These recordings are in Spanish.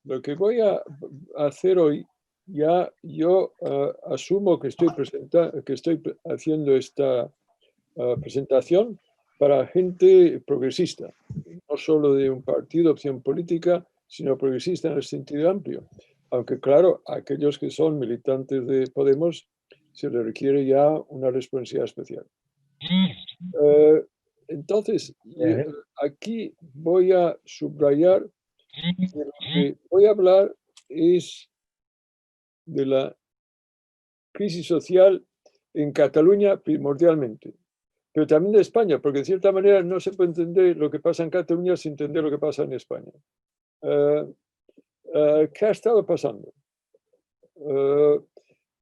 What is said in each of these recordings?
lo que voy a hacer hoy, ya yo asumo que estoy haciendo esta presentación para gente progresista, no solo de un partido, opción política, sino progresista en el sentido amplio. Aunque claro, a aquellos que son militantes de Podemos se les requiere ya una responsabilidad especial. Eh, entonces, aquí voy a subrayar que lo que voy a hablar es de la crisis social en Cataluña primordialmente, pero también de España, porque de cierta manera no se puede entender lo que pasa en Cataluña sin entender lo que pasa en España. ¿Qué ha estado pasando?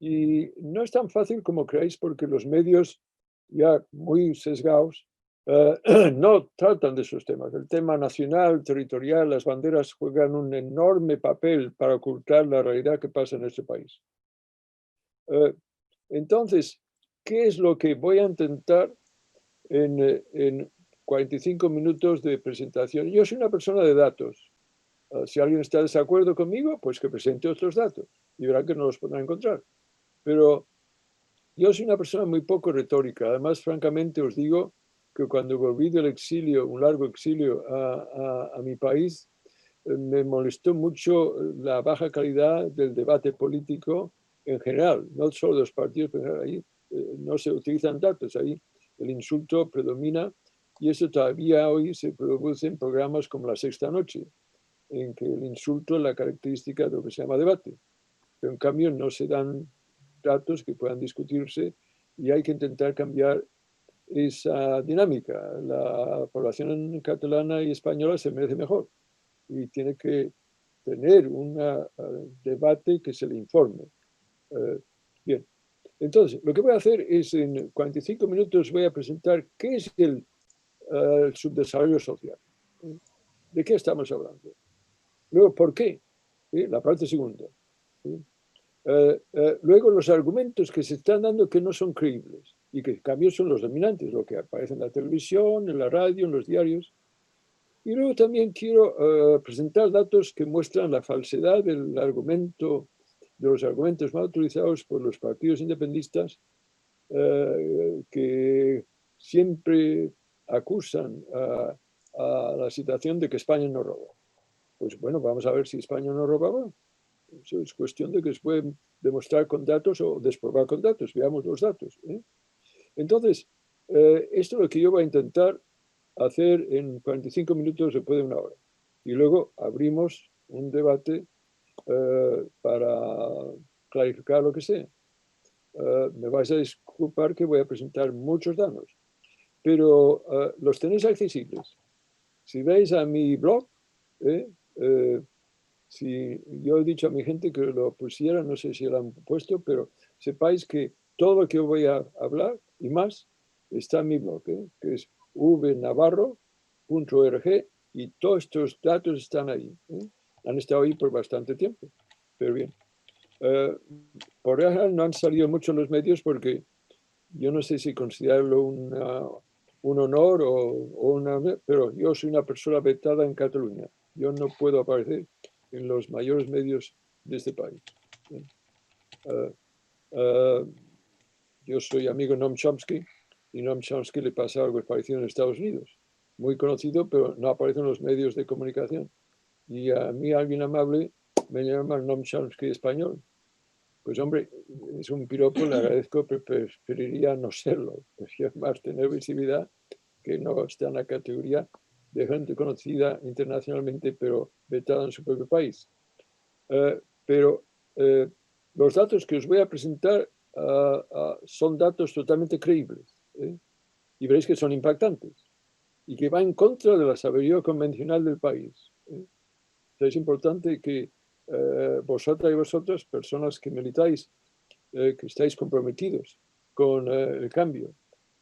Y no es tan fácil como creéis porque los medios ya muy sesgados no tratan de esos temas. El tema nacional, territorial, las banderas juegan un enorme papel para ocultar la realidad que pasa en este país. Entonces, ¿qué es lo que voy a intentar en 45 minutos de presentación? Yo soy una persona de datos. Si alguien está de desacuerdo conmigo, pues que presente otros datos y verá que no los podrá encontrar. Pero yo soy una persona muy poco retórica. Además, francamente, os digo que cuando volví del exilio, un largo exilio a mi país, me molestó mucho la baja calidad del debate político en general, no solo de los partidos, pero ahí no se utilizan datos, ahí el insulto predomina y eso todavía hoy se produce en programas como La Sexta Noche, en que el insulto es la característica de lo que se llama debate. Pero en cambio no se dan datos que puedan discutirse y hay que intentar cambiar esa dinámica. La población catalana y española se merece mejor y tiene que tener un debate que se le informe. Bien, entonces lo que voy a hacer es en 45 minutos voy a presentar qué es el subdesarrollo social. ¿De qué estamos hablando? Luego, ¿por qué? La parte segunda. Luego, los argumentos que se están dando que no son creíbles y que en cambio son los dominantes, lo que aparece en la televisión, en la radio, en los diarios. Y luego también quiero presentar datos que muestran la falsedad del argumento, de los argumentos mal utilizados por los partidos independentistas que siempre acusan a la situación de que España no roba. Pues bueno, vamos a ver si España no robaba. Eso es cuestión de que se puede demostrar con datos o desprobar con datos. Veamos los datos. Entonces, esto es lo que yo voy a intentar hacer en 45 minutos, se puede una hora. Y luego abrimos un debate para clarificar lo que sea. Me vais a disculpar que voy a presentar muchos datos, pero los tenéis accesibles. Si veis a mi blog, si yo he dicho a mi gente que lo pusiera, no sé si lo han puesto, pero sepáis que todo lo que voy a hablar y más está en mi blog, que es vnavarro.org y todos estos datos están ahí. Han estado ahí por bastante tiempo, pero bien. Por ahora no han salido mucho en los medios porque yo no sé si considerarlo un honor o una... Pero yo soy una persona vetada en Cataluña. Yo no puedo aparecer en los mayores medios de este país. Yo soy amigo de Noam Chomsky y Noam Chomsky le pasa algo parecido en Estados Unidos. Muy conocido, pero no aparece en los medios de comunicación. Y a mí alguien amable me llama Noam Chomsky español. Pues hombre, es un piropo, le agradezco, pero preferiría no serlo. Prefiero más tener visibilidad que no está en la categoría de gente conocida internacionalmente, pero vetada en su propio país. Pero los datos que os voy a presentar son datos totalmente creíbles y veréis que son impactantes y que va en contra de la sabiduría convencional del país. Es importante que vosotras y vosotros, personas que militáis, que estáis comprometidos con el cambio,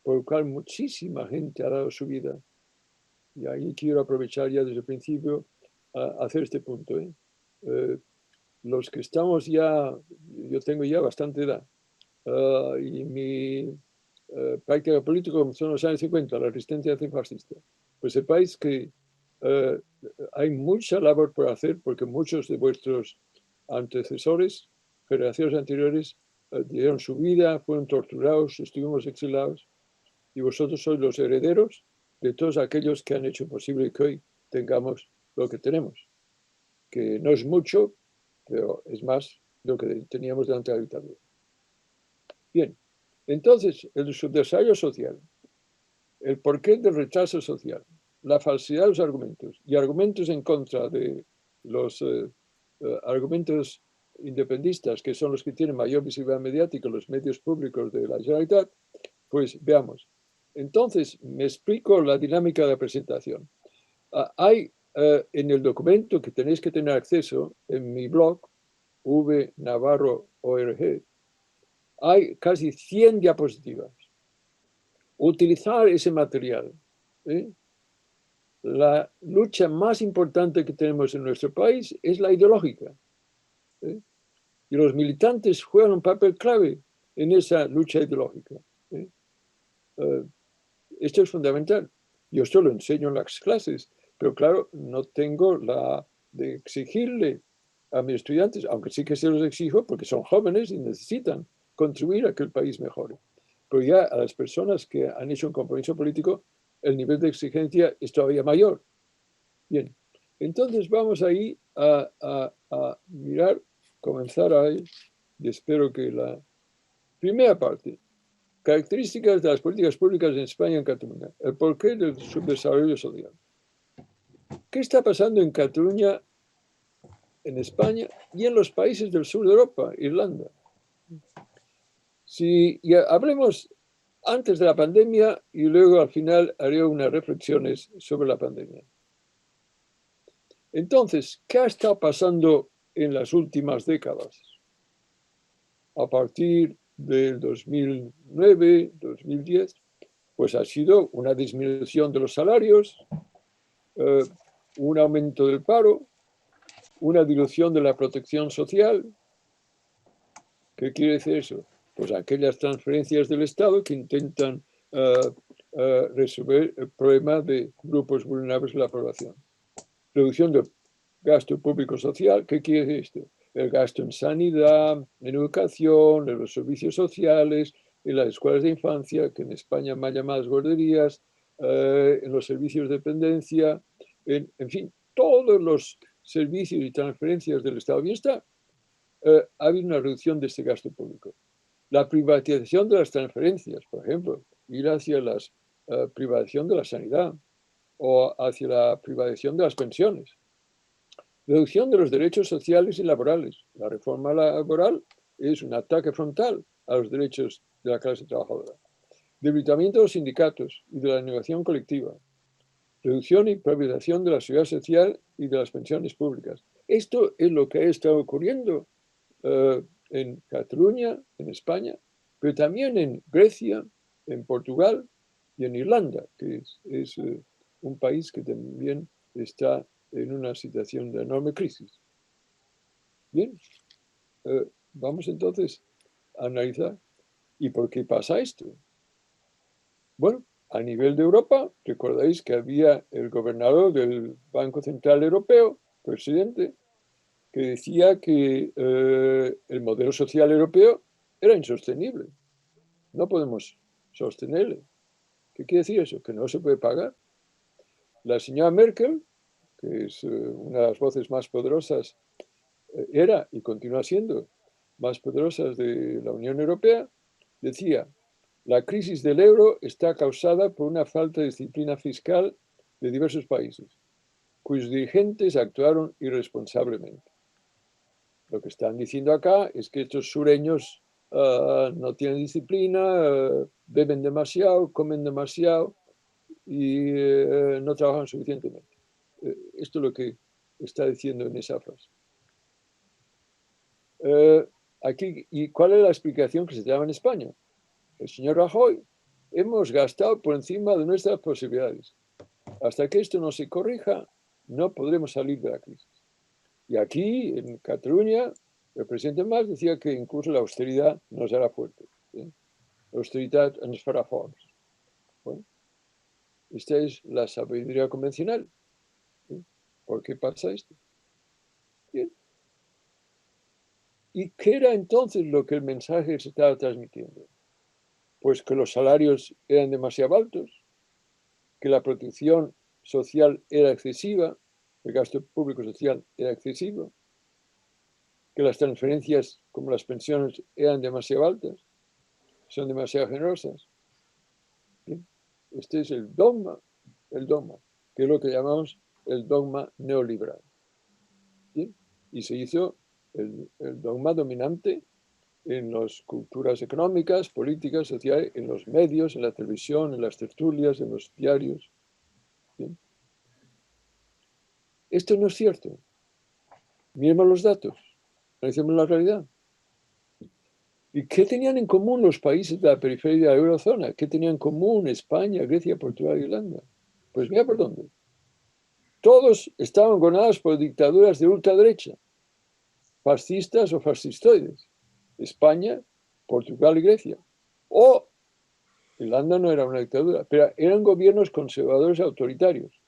por el cual muchísima gente ha dado su vida. Y ahí quiero aprovechar ya desde el principio a hacer este punto. Los que estamos ya, yo tengo ya bastante edad, y mi práctica política comenzó en los años 50, la resistencia antifascista. Pues sepáis que eh, hay mucha labor por hacer porque muchos de vuestros antecesores, generaciones anteriores, dieron su vida, fueron torturados, estuvimos exilados y vosotros sois los herederos de todos aquellos que han hecho posible que hoy tengamos lo que tenemos, que no es mucho, pero es más de lo que teníamos durante la dictadura. Bien, entonces el subdesarrollo social, el porqué del rechazo social, la falsedad de los argumentos y argumentos en contra de los argumentos independistas, que son los que tienen mayor visibilidad mediática en los medios públicos de la Generalitat, pues veamos. Entonces, me explico la dinámica de la presentación. Hay en el documento que tenéis que tener acceso en mi blog, vnavarro.org, hay casi 100 diapositivas. Utilizar ese material. ¿Eh? La lucha más importante que tenemos en nuestro país es la ideológica. ¿Eh? Y los militantes juegan un papel clave en esa lucha ideológica. ¿Eh? Esto es fundamental. Yo esto lo enseño en las clases, pero claro, no tengo la de exigirle a mis estudiantes, aunque sí que se los exijo porque son jóvenes y necesitan contribuir a que el país mejore. Pero ya a las personas que han hecho un compromiso político, el nivel de exigencia es todavía mayor. Bien, entonces vamos ahí a mirar, comenzar ahí, y espero que la primera parte, características de las políticas públicas en España y en Cataluña, el porqué del subdesarrollo social. ¿Qué está pasando en Cataluña, en España y en los países del sur de Europa, Irlanda? Si hablemos antes de la pandemia y luego al final haré unas reflexiones sobre la pandemia. Entonces, ¿qué ha estado pasando en las últimas décadas? A partir del 2009, 2010, pues ha sido una disminución de los salarios, un aumento del paro, una dilución de la protección social. ¿Qué quiere decir eso? Pues aquellas transferencias del Estado que intentan resolver el problema de grupos vulnerables de la población. Reducción del gasto público social. ¿Qué quiere decir esto? El gasto en sanidad, en educación, en los servicios sociales, en las escuelas de infancia, que en España más llamadas guarderías, en los servicios de dependencia, en fin, todos los servicios y transferencias del Estado de Bienestar, ha habido una reducción de este gasto público. La privatización de las transferencias, por ejemplo, ir hacia la privatización de la sanidad o hacia la privatización de las pensiones. Reducción de los derechos sociales y laborales. La reforma laboral es un ataque frontal a los derechos de la clase trabajadora. Debilitamiento de los sindicatos y de la negociación colectiva. Reducción y privatización de la seguridad social y de las pensiones públicas. Esto es lo que ha estado ocurriendo en Cataluña, en España, pero también en Grecia, en Portugal y en Irlanda, que es un país que también está en una situación de enorme crisis. Bien, vamos entonces a analizar. ¿Y por qué pasa esto? Bueno, a nivel de Europa, recordáis que había el gobernador del Banco Central Europeo, presidente, que decía que el modelo social europeo era insostenible. No podemos sostenerle. ¿Qué quiere decir eso? Que no se puede pagar. La señora Merkel, que es una de las voces más poderosas, era y continúa siendo más poderosas de la Unión Europea, decía, la crisis del euro está causada por una falta de disciplina fiscal de diversos países, cuyos dirigentes actuaron irresponsablemente. Lo que están diciendo acá es que estos sureños no tienen disciplina, beben demasiado, comen demasiado y no trabajan suficientemente. Esto es lo que está diciendo en esa frase. Aquí, ¿y cuál es la explicación que se daba en España? El señor Rajoy, hemos gastado por encima de nuestras posibilidades. Hasta que esto no se corrija, no podremos salir de la crisis. Y aquí, en Cataluña, el presidente Mas decía que incluso la austeridad nos hará fuerte. ¿Sí? La austeridad ens farà forts. Bueno, esta es la sabiduría convencional. ¿Por qué pasa esto? Bien. ¿Y qué era entonces lo que el mensaje se estaba transmitiendo? Pues que los salarios eran demasiado altos, que la protección social era excesiva, el gasto público social era excesivo, que las transferencias como las pensiones eran demasiado altas, son demasiado generosas. Bien. Este es el dogma, que es lo que llamamos el dogma neoliberal. Bien. Y se hizo el dogma dominante en las culturas económicas, políticas, sociales, en los medios, en la televisión, en las tertulias, en los diarios. Bien. Esto no es cierto. Miremos los datos, analicemos la realidad. ¿Y qué tenían en común los países de la periferia de la eurozona? ¿Qué tenían en común España, Grecia, Portugal, Irlanda? Pues mira por dónde. Todos estaban gobernados por dictaduras de ultraderecha, fascistas o fascistoides. España, Portugal y Grecia. O Irlanda no era una dictadura, pero eran gobiernos conservadores autoritarios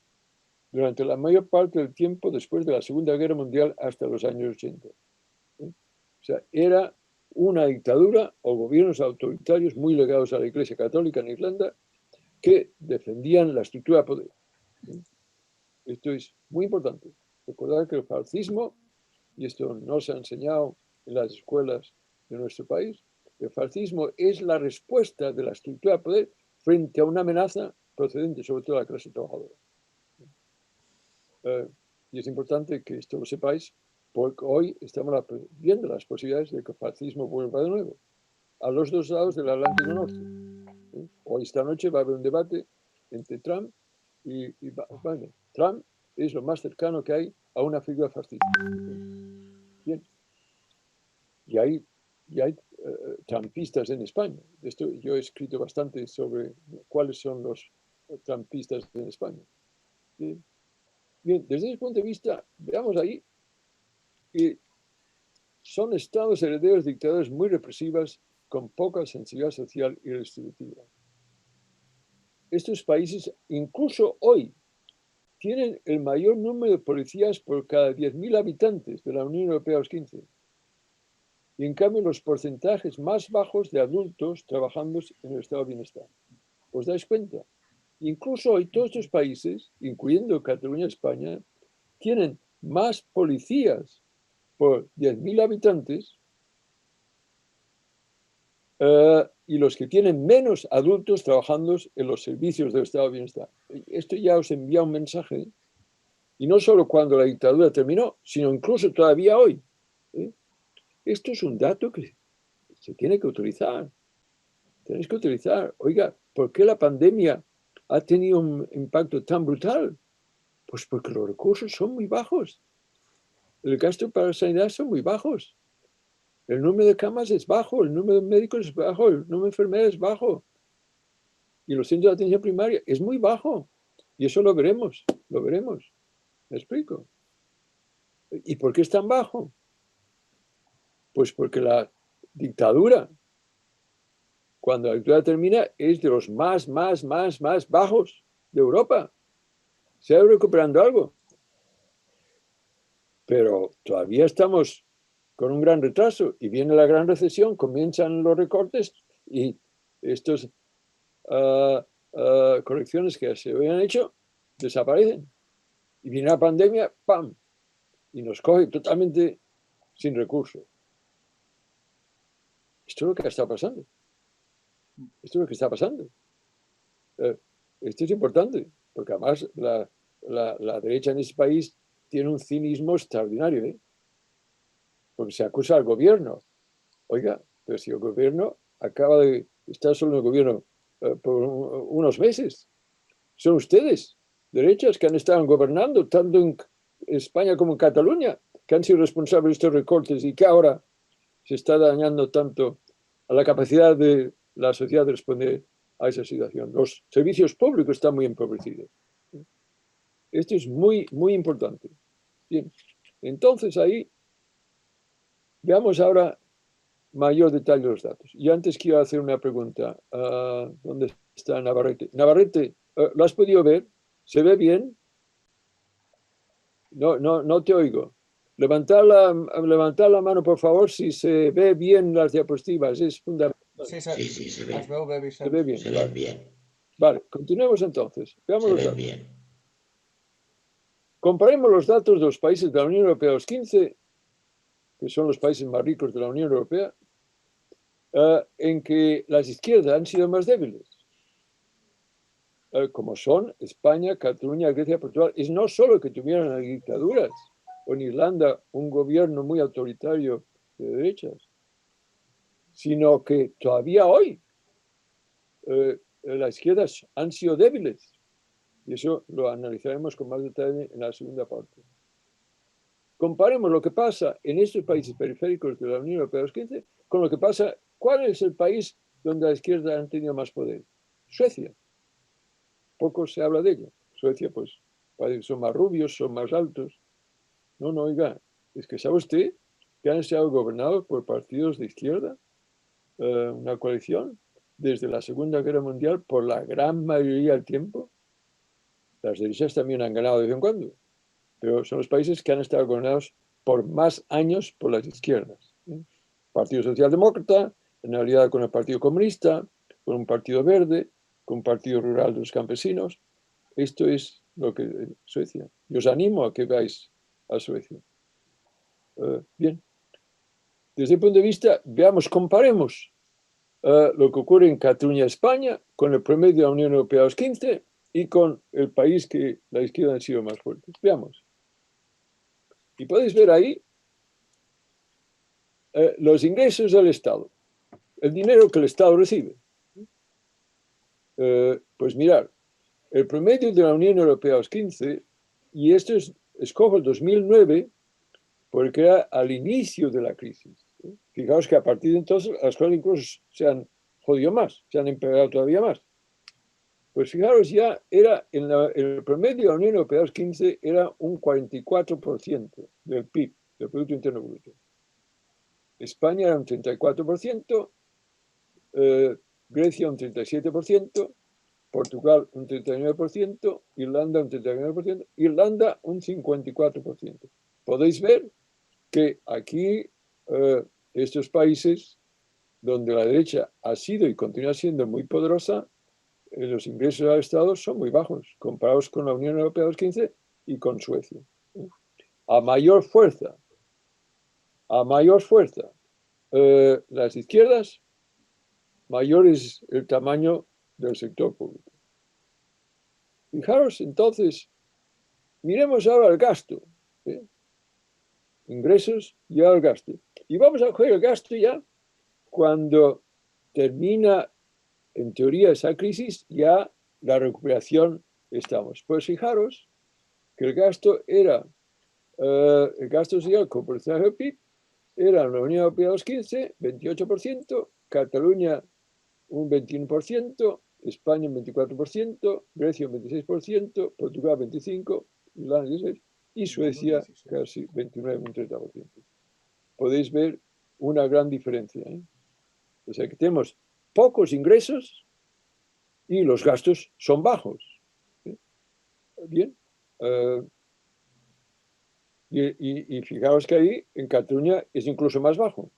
durante la mayor parte del tiempo después de la Segunda Guerra Mundial hasta los años 80. O sea, era una dictadura o gobiernos autoritarios muy ligados a la Iglesia Católica en Irlanda que defendían la estructura de poder. Esto es muy importante. Recordar que el fascismo, y esto no se ha enseñado en las escuelas de nuestro país, el fascismo es la respuesta de la estructura de poder frente a una amenaza procedente sobre todo de la clase trabajadora. Y es importante que esto lo sepáis, porque hoy estamos viendo las posibilidades de que el fascismo vuelva de nuevo a los dos lados del Atlántico Norte. Hoy, esta noche, va a haber un debate entre Trump y Biden. Trump es lo más cercano que hay a una figura fascista. Bien. Y hay trumpistas en España. Esto, yo he escrito bastante sobre cuáles son los trumpistas en España. Bien. Bien, desde ese punto de vista, veamos ahí que son estados herederos de dictaduras muy represivas con poca sensibilidad social y redistributiva. Estos países, incluso hoy, tienen el mayor número de policías por cada 10.000 habitantes de la Unión Europea, los 15. Y en cambio, los porcentajes más bajos de adultos trabajando en el estado de bienestar. ¿Os dais cuenta? Incluso hoy todos estos países, incluyendo Cataluña y España, tienen más policías por 10.000 habitantes y los que tienen menos adultos trabajando en los servicios del estado de bienestar. Esto ya os envía un mensaje, y no solo cuando la dictadura terminó, sino incluso todavía hoy. Esto es un dato que se tiene que utilizar. Tenéis que utilizar. Oiga, ¿por qué la pandemia ha tenido un impacto tan brutal? Pues porque los recursos son muy bajos. El gasto para la sanidad son muy bajos. El número de camas es bajo, el número de médicos es bajo, el número de enfermeras es bajo. Y los centros de atención primaria es muy bajo. Y eso lo veremos, lo veremos. ¿Me explico? ¿Y por qué es tan bajo? Pues porque la dictadura, cuando la dictadura termina, es de los más bajos de Europa. Se ha ido recuperando algo. Pero todavía estamos con un gran retraso y viene la gran recesión, comienzan los recortes y estos correcciones que se habían hecho desaparecen. Y viene la pandemia, ¡pam! Y nos coge totalmente sin recursos. Esto es lo que está pasando. Esto es lo que está pasando. Esto es importante, porque además la derecha en este país tiene un cinismo extraordinario, porque se acusa al gobierno. Oiga, pero si el gobierno acaba de estar solo en el gobierno por unos meses, son ustedes, derechas, que han estado gobernando tanto en España como en Cataluña, que han sido responsables de estos recortes y que ahora se está dañando tanto a la capacidad de la sociedad de responder a esa situación. Los servicios públicos están muy empobrecidos. Esto es muy importante. Bien, entonces ahí veamos ahora mayor detalle de los datos. Y antes quiero hacer una pregunta. ¿Dónde está Navarrete? Navarrete, ¿lo has podido ver? ¿Se ve bien? No te oigo. Levantar la mano, por favor, si se ve bien las diapositivas. Es fundamental. Sí, Sí, sí, se es ven. veu bé, Se ve Vicenç. bien. Se ven Vale. bien. Vale, continuemos entonces. Veamos Se los ven datos. bien. Comparemos los datos de los países de la Unión Europea, los 15, que son los países más ricos de la Unión Europea, en que las izquierdas han sido más débiles, como son España, Cataluña, Grecia, Portugal. Es no solo que tuvieran las dictaduras, o en Irlanda un gobierno muy autoritario de derechas, sino que todavía hoy las izquierdas han sido débiles. Y eso lo analizaremos con más detalle en la segunda parte. Comparemos lo que pasa en estos países periféricos de la Unión Europea, los 15, con lo que pasa. ¿Cuál es el país donde la izquierda han tenido más poder? Suecia. Poco se habla de ella. Suecia, pues, parece que son más rubios, son más altos. No, oiga, es que ¿sabe usted que han sido gobernados por partidos de izquierda? Una coalición desde la Segunda Guerra Mundial por la gran mayoría del tiempo. Las derechas también han ganado de vez en cuando, pero son los países que han estado gobernados por más años por las izquierdas. Partido Socialdemócrata, en realidad con el Partido Comunista, con un Partido Verde, con un Partido Rural de los Campesinos. Esto es lo que Suecia. Y os animo a que veáis a Suecia. Bien. Desde el punto de vista, veamos, comparemos lo que ocurre en Cataluña, España, con el promedio de la Unión Europea, los 15, y con el país que la izquierda ha sido más fuerte. Veamos. Y podéis ver ahí los ingresos del Estado, el dinero que el Estado recibe. Pues mirar, el promedio de la Unión Europea, los 15, y esto escojo el 2009, porque era al inicio de la crisis. Fijaos que a partir de entonces las cosas incluso se han jodido más, se han empeorado todavía más. Pues fijaros, ya era en el promedio de la Unión Europea, los 15, era un 44% del PIB, del Producto Interno Bruto. España era un 34%, Grecia un 37%, Portugal un 39%, Irlanda un 39%, Irlanda un 54%. Podéis ver que aquí estos países donde la derecha ha sido y continúa siendo muy poderosa, los ingresos al Estado son muy bajos, comparados con la Unión Europea de los 15 y con Suecia. A mayor fuerza, las izquierdas, mayor es el tamaño del sector público. Fijaros entonces, miremos ahora el gasto. Ingresos y ahora el gasto. Y vamos a coger el gasto ya cuando termina, en teoría, esa crisis, ya la recuperación estamos. Pues fijaros que el gasto era, el gasto social con porcentaje del PIB, era la Unión Europea los 15, 28%, Cataluña un 21%, España un 24%, Grecia un 26%, Portugal 25%, Irlanda 16%, y Suecia casi 29, un 30%. Podéis ver una gran diferencia. O sea que tenemos pocos ingresos y los gastos son bajos. Bien. Y fijaos que ahí en Cataluña es incluso más bajo.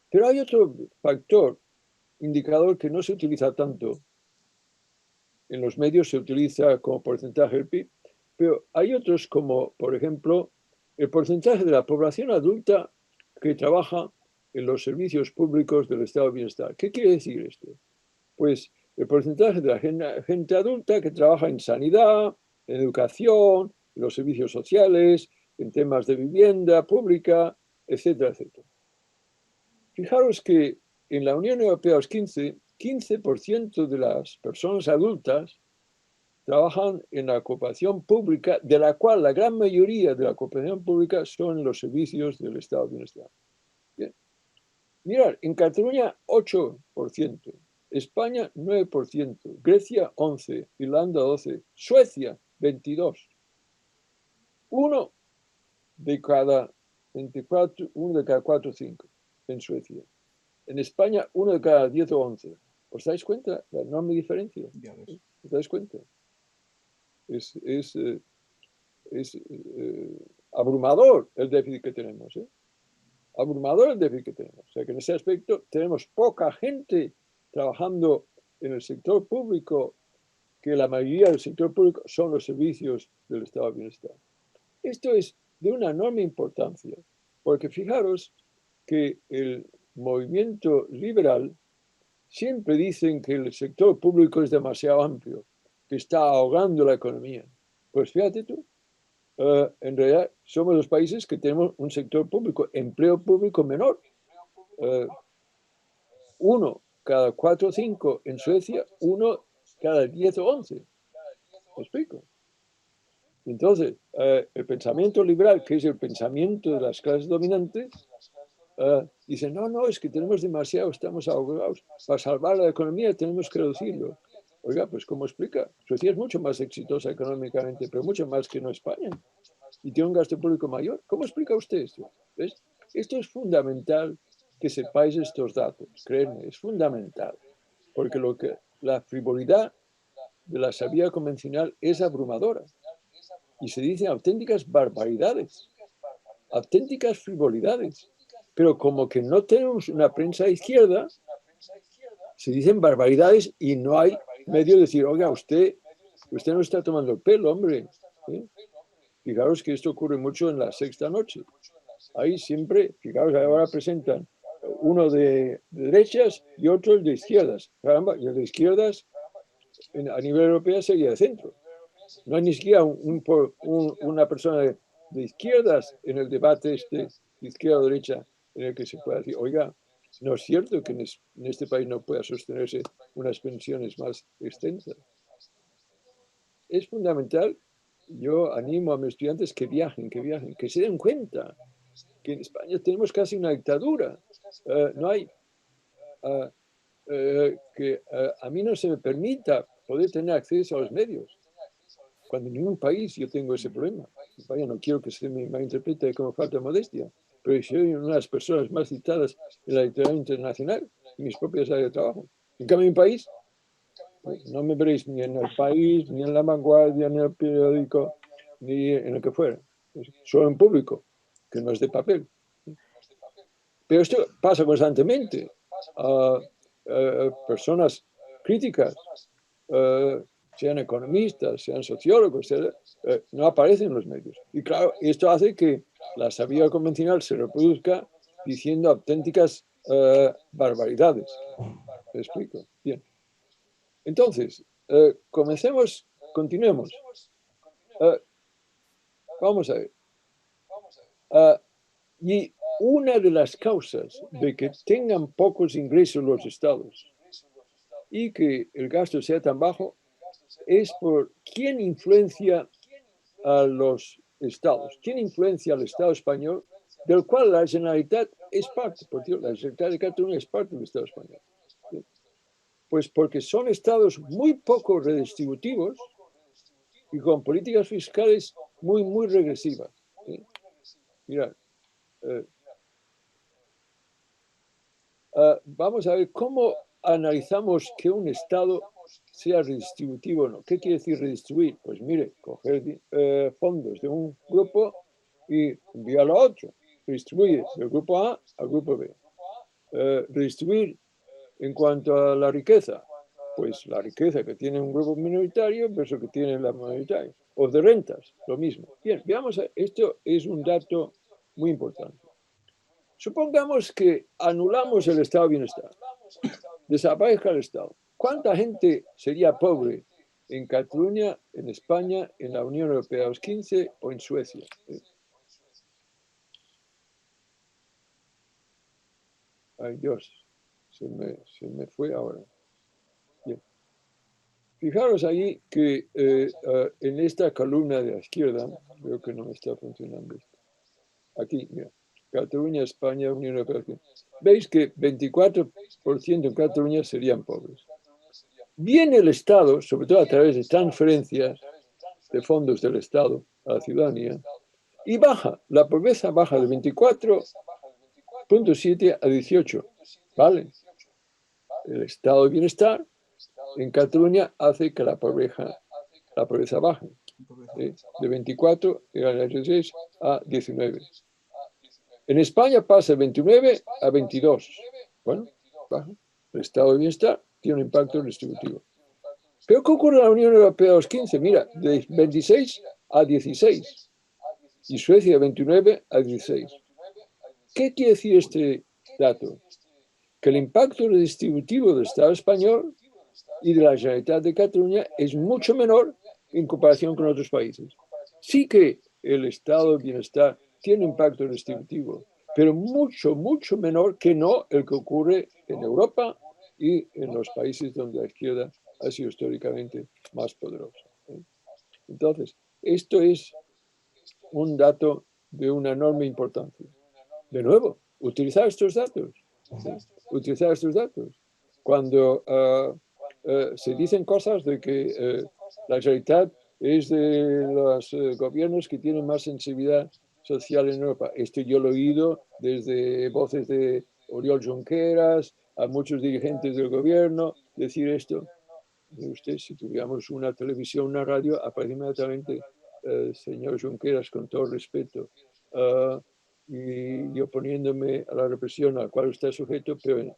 Pero hay otro factor, indicador que no se utiliza tanto. En los medios se utiliza como porcentaje del PIB, pero hay otros como, por ejemplo, el porcentaje de la población adulta que trabaja en los servicios públicos del estado de bienestar. ¿Qué quiere decir esto? Pues el porcentaje de la gente adulta que trabaja en sanidad, en educación, en los servicios sociales, en temas de vivienda pública, etcétera, etcétera. Fijaros que en la Unión Europea, los 15% de las personas adultas trabajan en la cooperación pública, de la cual la gran mayoría de la cooperación pública son los servicios del estado de bienestar. Bien. Mirad, en Cataluña 8%, España 9%, Grecia 11%, Irlanda 12%, Suecia 22%. Uno de cada 24, uno de cada 4 o 5 en Suecia. En España, uno de cada 10 o 11. ¿Os dais cuenta la enorme diferencia? ¿Os dais cuenta? Es abrumador el déficit que tenemos, ¿eh? Abrumador el déficit que tenemos. O sea que en ese aspecto tenemos poca gente trabajando en el sector público, que la mayoría del sector público son los servicios del estado de bienestar. Esto es de una enorme importancia, porque fijaros que el movimiento liberal siempre dicen que el sector público es demasiado amplio, que está ahogando la economía. Pues fíjate tú, en realidad somos los países que tenemos un sector público, empleo público menor. Uno cada 4 o 5 en Suecia, uno cada 10 o 11. ¿Me explico? Entonces, el pensamiento liberal, que es el pensamiento de las clases dominantes, dice, no, es que tenemos demasiado, estamos ahogados. Para salvar la economía tenemos que reducirlo. Oiga, pues ¿cómo explica? Suecia es mucho más exitosa económicamente, pero mucho más que no España. Y tiene un gasto público mayor. ¿Cómo explica usted esto? ¿Ves? Esto es fundamental que sepáis estos datos. Créanme, es fundamental. Porque la frivolidad de la sabiduría convencional es abrumadora. Y se dicen auténticas barbaridades, auténticas frivolidades. Pero como que no tenemos una prensa izquierda, se dicen barbaridades y no hay medio de decir, oiga, usted no está tomando el pelo, hombre. ¿Sí? Fijaros que esto ocurre mucho en la sexta noche. Ahí siempre, fijaros, ahora presentan uno de derechas y otro de izquierdas. Caramba, y el de izquierdas a nivel europeo sería de centro. No hay ni siquiera una persona de izquierdas en el debate de izquierda o derecha en el que se pueda decir, oiga, no es cierto que en este país no pueda sostenerse unas pensiones más extensas. Es fundamental, yo animo a mis estudiantes que viajen, que se den cuenta que en España tenemos casi una dictadura. No hay que a mí no se me permita poder tener acceso a los medios. Cuando en ningún país yo tengo ese problema. Vaya, no quiero que se me malinterprete como falta de modestia, pero soy una de las personas más citadas en la literatura internacional, en mis propias áreas de trabajo. En cambio, en mi país, pues, no me veréis ni en el país, ni en la vanguardia, ni en el periódico, ni en lo que fuera. Solo en público, que no es de papel. Pero esto pasa constantemente. Personas críticas, sean economistas, sean sociólogos, no aparecen en los medios. Y claro, esto hace que la sabiduría convencional se reproduzca diciendo auténticas barbaridades. ¿Me explico? Bien. Entonces, continuemos. Vamos a ver. Y una de las causas de que tengan pocos ingresos los estados y que el gasto sea tan bajo es por quién influencia a los estados, quién influencia al Estado español, del cual la Generalitat es parte, por Dios, la Generalitat de Cataluña es parte del Estado español. Pues porque son estados muy poco redistributivos y con políticas fiscales muy regresivas. ¿Sí? Mirad, vamos a ver cómo analizamos que un Estado sea redistributivo o no. ¿Qué quiere decir redistribuir? Pues mire, coger fondos de un grupo y enviarlo a otro. Redistribuye del grupo A al grupo B. Redistribuir en cuanto a la riqueza, pues la riqueza que tiene un grupo minoritario versus que tiene la mayoritaria. O de rentas, lo mismo. Bien, veamos, esto es un dato muy importante. Supongamos que anulamos el estado de bienestar, desaparezca el Estado. ¿Cuánta gente sería pobre en Cataluña, en España, en la Unión Europea, los 15 o en Suecia? Ay Dios, se me fue ahora. Bien. Fijaros ahí que en esta columna de la izquierda, veo que no me está funcionando esto. Aquí, mira, Cataluña, España, Unión Europea. Veis que 24% en Cataluña serían pobres. Viene el Estado, sobre todo a través de transferencias de fondos del Estado a la ciudadanía, y la pobreza baja de 24,7 a 18. ¿Vale? El estado de bienestar en Cataluña hace que la pobreza la pobreza baja, de 24 en el año 16 a 19. En España pasa de 29 a 22. Bueno, baja. El estado de bienestar tiene un impacto distributivo. ¿Pero qué ocurre en la Unión Europea a los 15? Mira, de 26 a 16 y Suecia de 29 a 16. ¿Qué quiere decir este dato? Que el impacto redistributivo del Estado español y de la Generalitat de Cataluña es mucho menor en comparación con otros países. Sí que el estado de bienestar tiene impacto distributivo, pero mucho, mucho menor que no el que ocurre en Europa y en los países donde la izquierda ha sido históricamente más poderosa. Entonces, esto es un dato de una enorme importancia. De nuevo, utilizar estos datos. ¿Sí? Utilizar estos datos. Cuando se dicen cosas de que la Generalitat es de los gobiernos que tienen más sensibilidad social en Europa. Esto yo lo he oído desde voces de Oriol Junqueras, a muchos dirigentes del gobierno, decir esto. De usted, si tuviéramos una televisión, una radio, aparece inmediatamente señor Junqueras, con todo respeto, y oponiéndome a la represión a la cual está sujeto, pero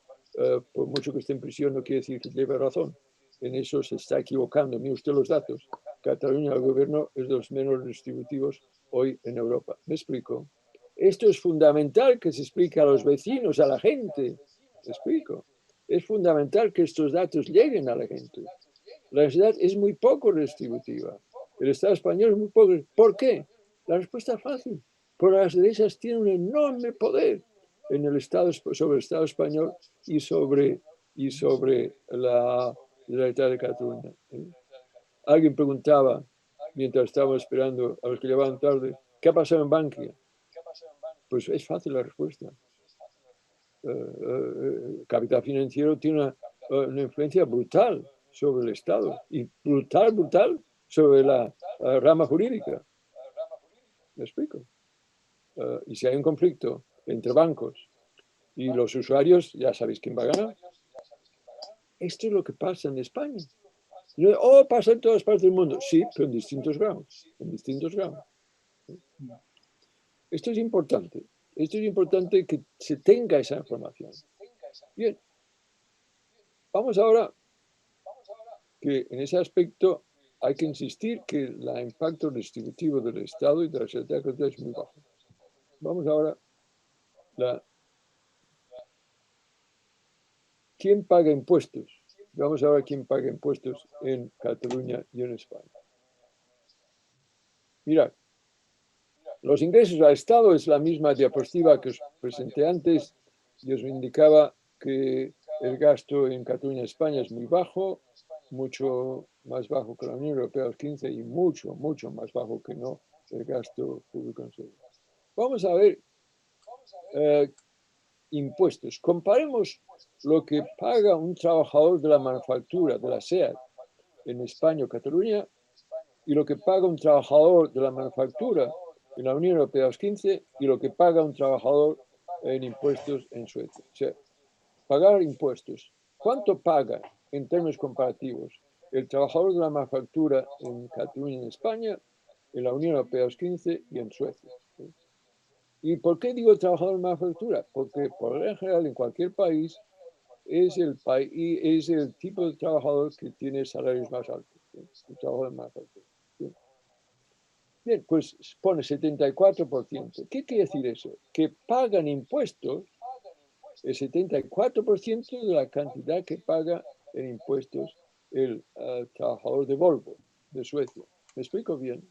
por mucho que esté en prisión no quiere decir que lleve razón. En eso se está equivocando. Mire usted los datos. Cataluña, el gobierno, es de los menos distributivos hoy en Europa. ¿Me explico? Esto es fundamental que se explique a los vecinos, a la gente. ¿Me explico? Es fundamental que estos datos lleguen a la gente. La sociedad es muy poco redistributiva. El Estado español es muy poco. ¿Por qué? La respuesta es fácil. Porque las derechas tienen un enorme poder en el Estado, sobre el Estado español y sobre la Generalitat de Cataluña. Alguien preguntaba, mientras estábamos esperando a los que llevaban tarde, ¿qué ha pasado en Bankia? Pues es fácil la respuesta. Capital financiero tiene una influencia brutal sobre el Estado y brutal sobre la rama jurídica. ¿Me explico? Y si hay un conflicto entre bancos y los usuarios, ya sabéis quién va a ganar. Esto es lo que pasa en España. Pasa en todas partes del mundo. Sí, pero en distintos grados. En distintos grados. Esto es importante. Esto es importante que se tenga esa información. Bien. Vamos ahora que en ese aspecto hay que insistir que el impacto distributivo del Estado y de la sociedad catalana es muy bajo. Vamos ahora ¿quién paga impuestos? Vamos ahora a quién paga impuestos en Cataluña y en España. Mirad, los ingresos al Estado es la misma diapositiva que os presenté antes y os indicaba que el gasto en Cataluña y España es muy bajo, mucho más bajo que la Unión Europea, los 15, y mucho más bajo que no el gasto público en salud. Vamos a ver impuestos. Comparemos lo que paga un trabajador de la manufactura, de la SEAT, en España o Cataluña, y lo que paga un trabajador de la manufactura en la Unión Europea, los 15, y lo que paga un trabajador en impuestos en Suecia. O sea, pagar impuestos. ¿Cuánto paga en términos comparativos el trabajador de la manufactura en Cataluña, en España, en la Unión Europea, los 15, y en Suecia? ¿Y por qué digo trabajador de manufactura? Porque por regla general en cualquier país es el tipo de trabajador que tiene salarios más altos. El trabajador de manufactura. Bien, pues pone 74%. ¿Qué quiere decir eso? Que pagan impuestos el 74% de la cantidad que paga en impuestos el trabajador de Volvo, de Suecia. ¿Me explico bien?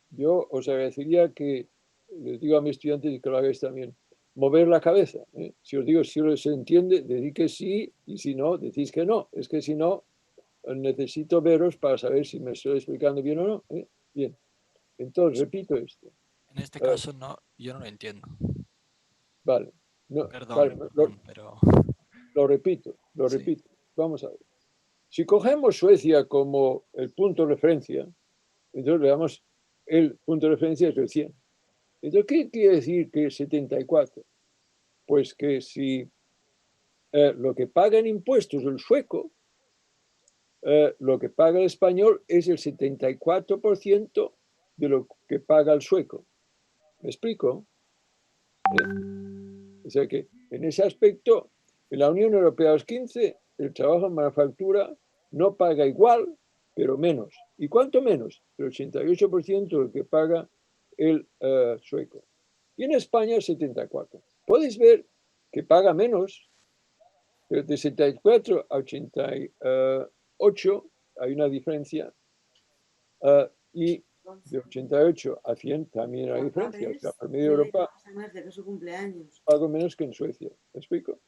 Yo os agradecería que, les digo a mis estudiantes y que lo hagáis también, mover la cabeza. Si os digo si se entiende, decid que sí, y si no, decís que no. Es que si no, necesito veros para saber si me estoy explicando bien o no. Bien, entonces repito esto. En este caso no, yo no lo entiendo. Vale, no, Perdón, vale, pero lo repito. sí. Vamos a ver. Si cogemos Suecia como el punto de referencia, entonces veamos, el punto de referencia es el 100. Entonces, ¿qué quiere decir que es 74? Pues que si lo que paga en impuestos el sueco lo que paga el español es el 74% de lo que paga el sueco. ¿Me explico? O sea que en ese aspecto, en la Unión Europea los 15, el trabajo en manufactura no paga igual, pero menos. ¿Y cuánto menos? El 88% de lo que paga el sueco. Y en España el 74%. Podéis ver que paga menos, pero de 74 a 88 hay una diferencia, y de 88 a 100 también hay diferencia. O sea, por medio de Europa pago menos que en Suecia. ¿Me explico?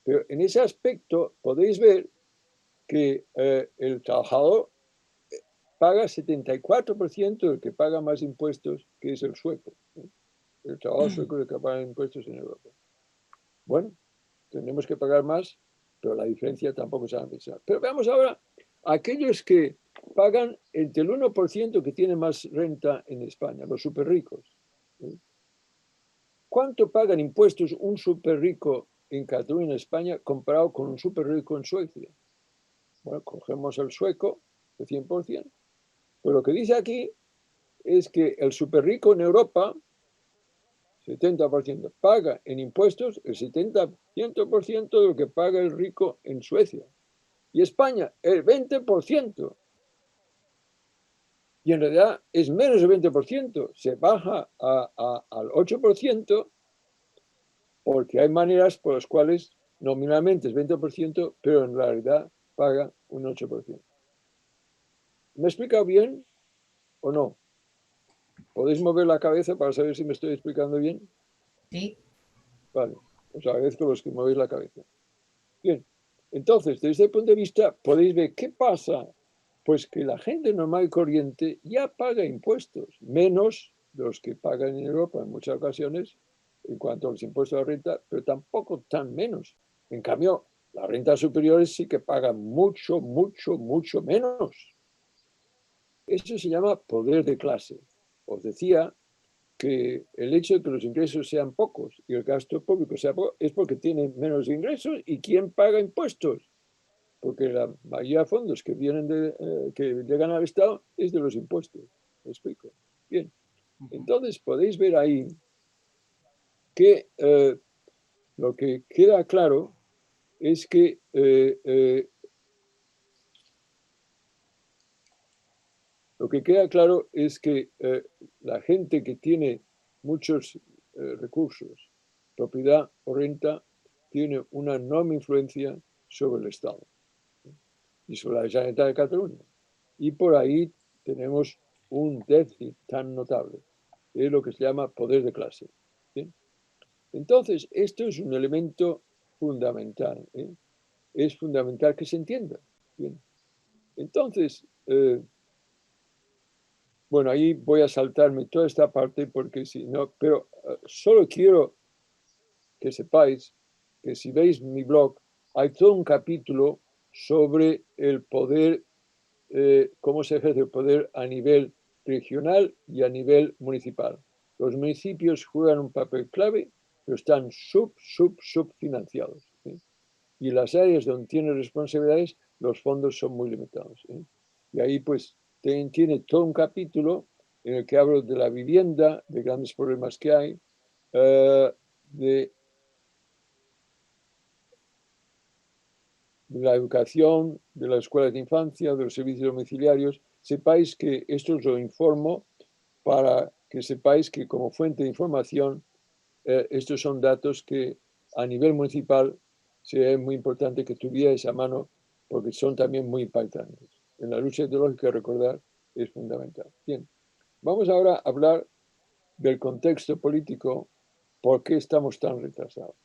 Pero en ese aspecto podéis ver que el trabajador paga 74% del que paga más impuestos, que es el sueco. El trabajador sueco es el que paga impuestos en Europa. Bueno, tenemos que pagar más, pero la diferencia tampoco se va a pensar. Pero veamos ahora aquellos que pagan entre el 1% que tiene más renta en España, los súper ricos. ¿Cuánto pagan impuestos un súper rico en Cataluña, en España, comparado con un súper rico en Suecia? Bueno, cogemos el sueco de 100%. Pero lo que dice aquí es que el súper rico en Europa, 70%, paga en impuestos el 70% de lo que paga el rico en Suecia. Y España, el 20%. Y en realidad es menos del 20%. Se baja al 8% porque hay maneras por las cuales nominalmente es 20%, pero en realidad paga un 8%. ¿Me he explicado bien o no? ¿Podéis mover la cabeza para saber si me estoy explicando bien? Sí. Vale, os agradezco los que movéis la cabeza. Bien, entonces, desde el punto de vista, podéis ver qué pasa. Pues que la gente normal y corriente ya paga impuestos, menos de los que pagan en Europa en muchas ocasiones, en cuanto a los impuestos de la renta, pero tampoco tan menos. En cambio, las rentas superiores sí que pagan mucho, mucho, mucho menos. Eso se llama poder de clase. Os decía que el hecho de que los ingresos sean pocos y el gasto público sea poco es porque tienen menos ingresos. ¿Y quién paga impuestos? Porque la mayoría de fondos que vienen que llegan al Estado es de los impuestos. ¿Me explico? Bien. Entonces podéis ver ahí que lo que queda claro es que la gente que tiene muchos recursos, propiedad o renta, tiene una enorme influencia sobre el Estado y sobre la Generalitat de Cataluña. Y por ahí tenemos un déficit tan notable. Es lo que se llama poder de clase. ¿Bien? Entonces, esto es un elemento fundamental. Es fundamental que se entienda. Bien. Entonces, bueno, ahí voy a saltarme toda esta parte porque si no, pero solo quiero que sepáis que si veis mi blog, hay todo un capítulo sobre el poder, cómo se ejerce el poder a nivel regional y a nivel municipal. Los municipios juegan un papel clave, pero están subfinanciados. Y las áreas donde tienen responsabilidades, los fondos son muy limitados. Y ahí pues tiene todo un capítulo en el que hablo de la vivienda, de grandes problemas que hay, de la educación, de las escuelas de infancia, de los servicios domiciliarios. Sepáis que esto os lo informo para que sepáis que como fuente de información, estos son datos que a nivel municipal sería muy importante que tuvierais a mano porque son también muy impactantes. En la lucha ideológica, recordar, es fundamental. Bien, vamos ahora a hablar del contexto político, por qué estamos tan retrasados.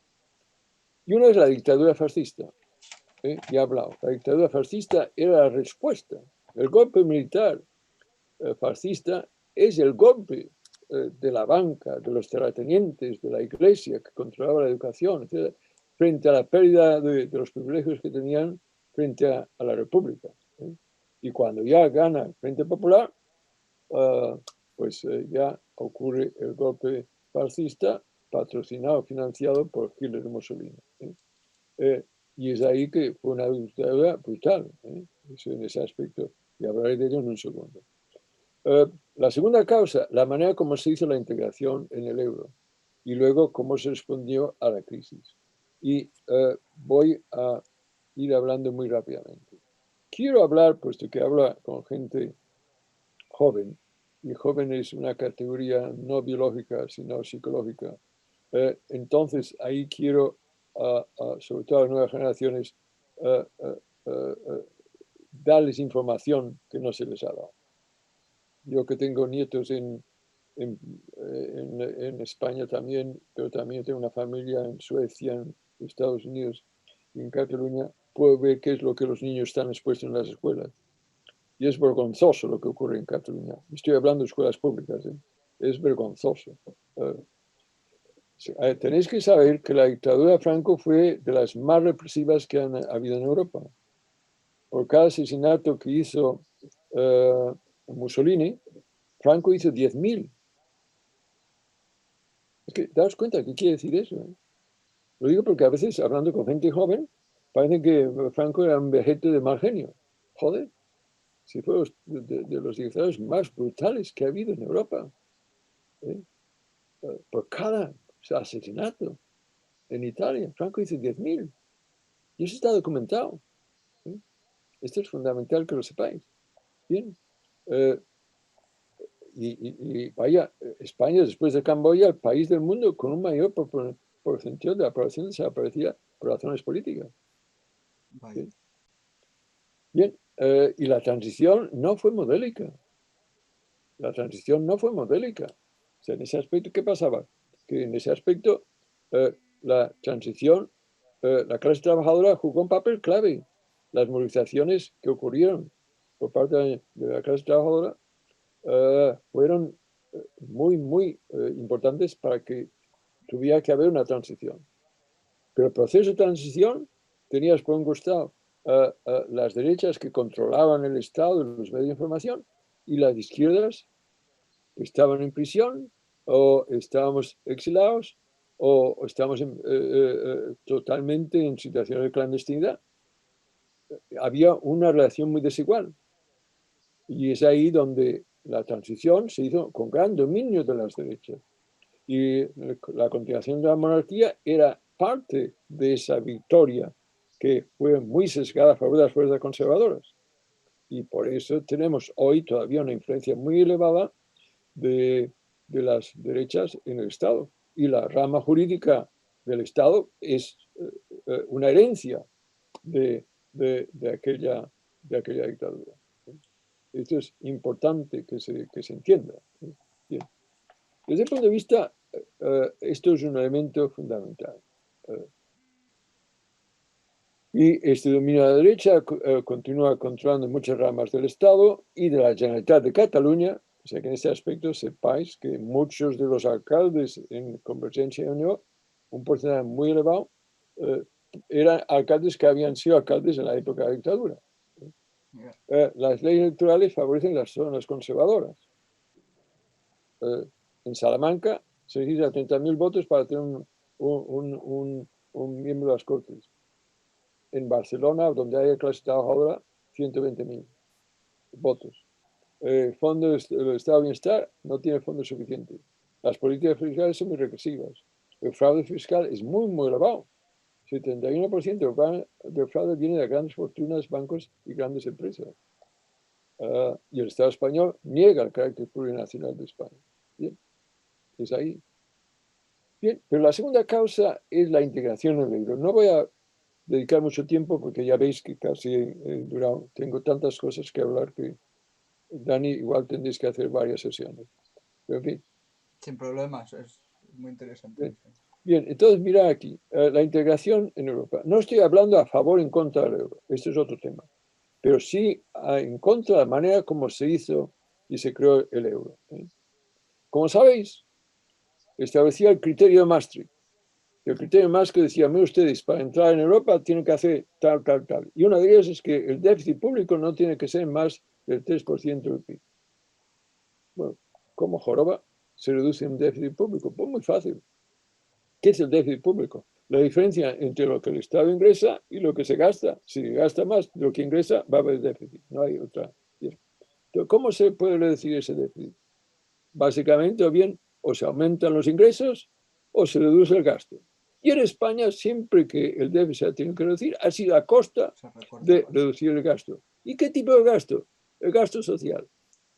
Y uno es la dictadura fascista. Ya he hablado. La dictadura fascista era la respuesta. El golpe militar fascista es el golpe de la banca, de los terratenientes, de la iglesia que controlaba la educación, etc., frente a la pérdida de los privilegios que tenían frente a la República. Y cuando ya gana el Frente Popular, pues ya ocurre el golpe fascista patrocinado, financiado por Hitler y Mussolini. Y es ahí que fue una dictadura brutal. Eso en ese aspecto, y hablaré de ello en un segundo. La segunda causa, la manera como se hizo la integración en el euro y luego cómo se respondió a la crisis. Y voy a ir hablando muy rápidamente. Quiero hablar, puesto que habla con gente joven, y joven es una categoría no biológica, sino psicológica. Entonces, ahí quiero, sobre todo a las nuevas generaciones, darles información que no se les ha dado. Yo que tengo nietos en España también, pero también tengo una familia en Suecia, en Estados Unidos y en Cataluña, puedo ver qué es lo que los niños están expuestos en las escuelas. Y es vergonzoso lo que ocurre en Cataluña. Estoy hablando de escuelas públicas, ¿eh? Es vergonzoso. Tenéis que saber que la dictadura de Franco fue de las más represivas que han habido en Europa. Por cada asesinato que hizo Mussolini, Franco hizo 10.000. Es que, daos cuenta, ¿qué quiere decir eso? Lo digo porque a veces, hablando con gente joven, parece que Franco era un vejete de mal genio. Joder, si fue de los dictadores más brutales que ha habido en Europa. ¿Eh? Por cada asesinato en Italia, Franco hizo 10.000. Y eso está documentado. ¿Eh? Esto es fundamental que lo sepáis. Bien. Y vaya, España, después de Camboya, el país del mundo con un mayor porcentaje de la población desaparecida por razones políticas. Vaya. Bien, y la transición no fue modélica. La transición no fue modélica. O sea, en ese aspecto, ¿qué pasaba? Que en ese aspecto, la transición, la clase trabajadora jugó un papel clave. Las movilizaciones que ocurrieron por parte de la clase trabajadora fueron muy importantes para que tuviera que haber una transición. Pero el proceso de transición tenías por un costado las derechas que controlaban el Estado y los medios de información y las izquierdas que estaban en prisión o estábamos exilados o estamos totalmente en situaciones de clandestinidad. Había una relación muy desigual y es ahí donde la transición se hizo con gran dominio de las derechas. Y la continuación de la monarquía era parte de esa victoria que fue muy sesgada a favor de las fuerzas conservadoras. Y por eso tenemos hoy todavía una influencia muy elevada de las derechas en el Estado. Y la rama jurídica del Estado es una herencia de aquella dictadura. Esto es importante que se entienda. Bien. Desde el punto de vista, esto es un elemento fundamental. Y este dominio de la derecha continúa controlando muchas ramas del Estado y de la Generalitat de Cataluña. O sea que en este aspecto sepáis que muchos de los alcaldes en Convergencia y Unión, un porcentaje muy elevado, eran alcaldes que habían sido alcaldes en la época de la dictadura. Las leyes electorales favorecen las zonas conservadoras. En Salamanca se necesita 30.000 votos para tener un miembro de las Cortes. En Barcelona, donde hay clase trabajadora, 120.000 votos. El Fondo del Estado de Bienestar no tiene fondos suficientes. Las políticas fiscales son muy regresivas. El fraude fiscal es muy elevado. 71% del fraude viene de grandes fortunas, bancos y grandes empresas. Y el Estado español niega el carácter plurinacional de España. Bien, es ahí. Bien, pero la segunda causa es la integración en el euro. No voy a dedicar mucho tiempo porque ya veis que casi he durado. Tengo tantas cosas que hablar que, Dani, igual tendréis que hacer varias sesiones. Pero en fin. Sin problemas, es muy interesante. Bien, bien, entonces mira aquí, la integración en Europa. No estoy hablando a favor o en contra del euro, este es otro tema, pero sí en contra de la manera como se hizo y se creó el euro. Como sabéis, establecía el criterio de Maastricht. El criterio de Maastricht decía, mire ustedes, para entrar en Europa tienen que hacer tal. Y una de ellas es que el déficit público no tiene que ser más del 3% del PIB. Bueno, ¿cómo joroba se reduce un déficit público? Pues muy fácil. ¿Qué es el déficit público? la diferencia entre lo que el Estado ingresa y lo que se gasta. Si gasta más de lo que ingresa, va a haber déficit. No hay otra. Entonces, ¿cómo se puede reducir ese déficit? Básicamente, o bien o se aumentan los ingresos o se reduce el gasto. Y en España, siempre que el déficit se ha tenido que reducir, ha sido a costa de reducir el gasto. ¿Y qué tipo de gasto? El gasto social.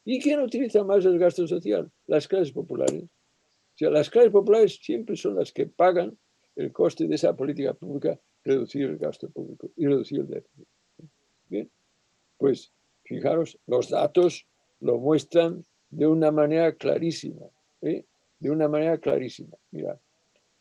¿Y quién utiliza más el gasto social? Las clases populares. O sea, las clases populares siempre son las que pagan el coste de esa política pública, reducir el gasto público y reducir el déficit. Bien, pues fijaros, los datos lo muestran de una manera clarísima, ¿eh? De una manera clarísima. Mirad,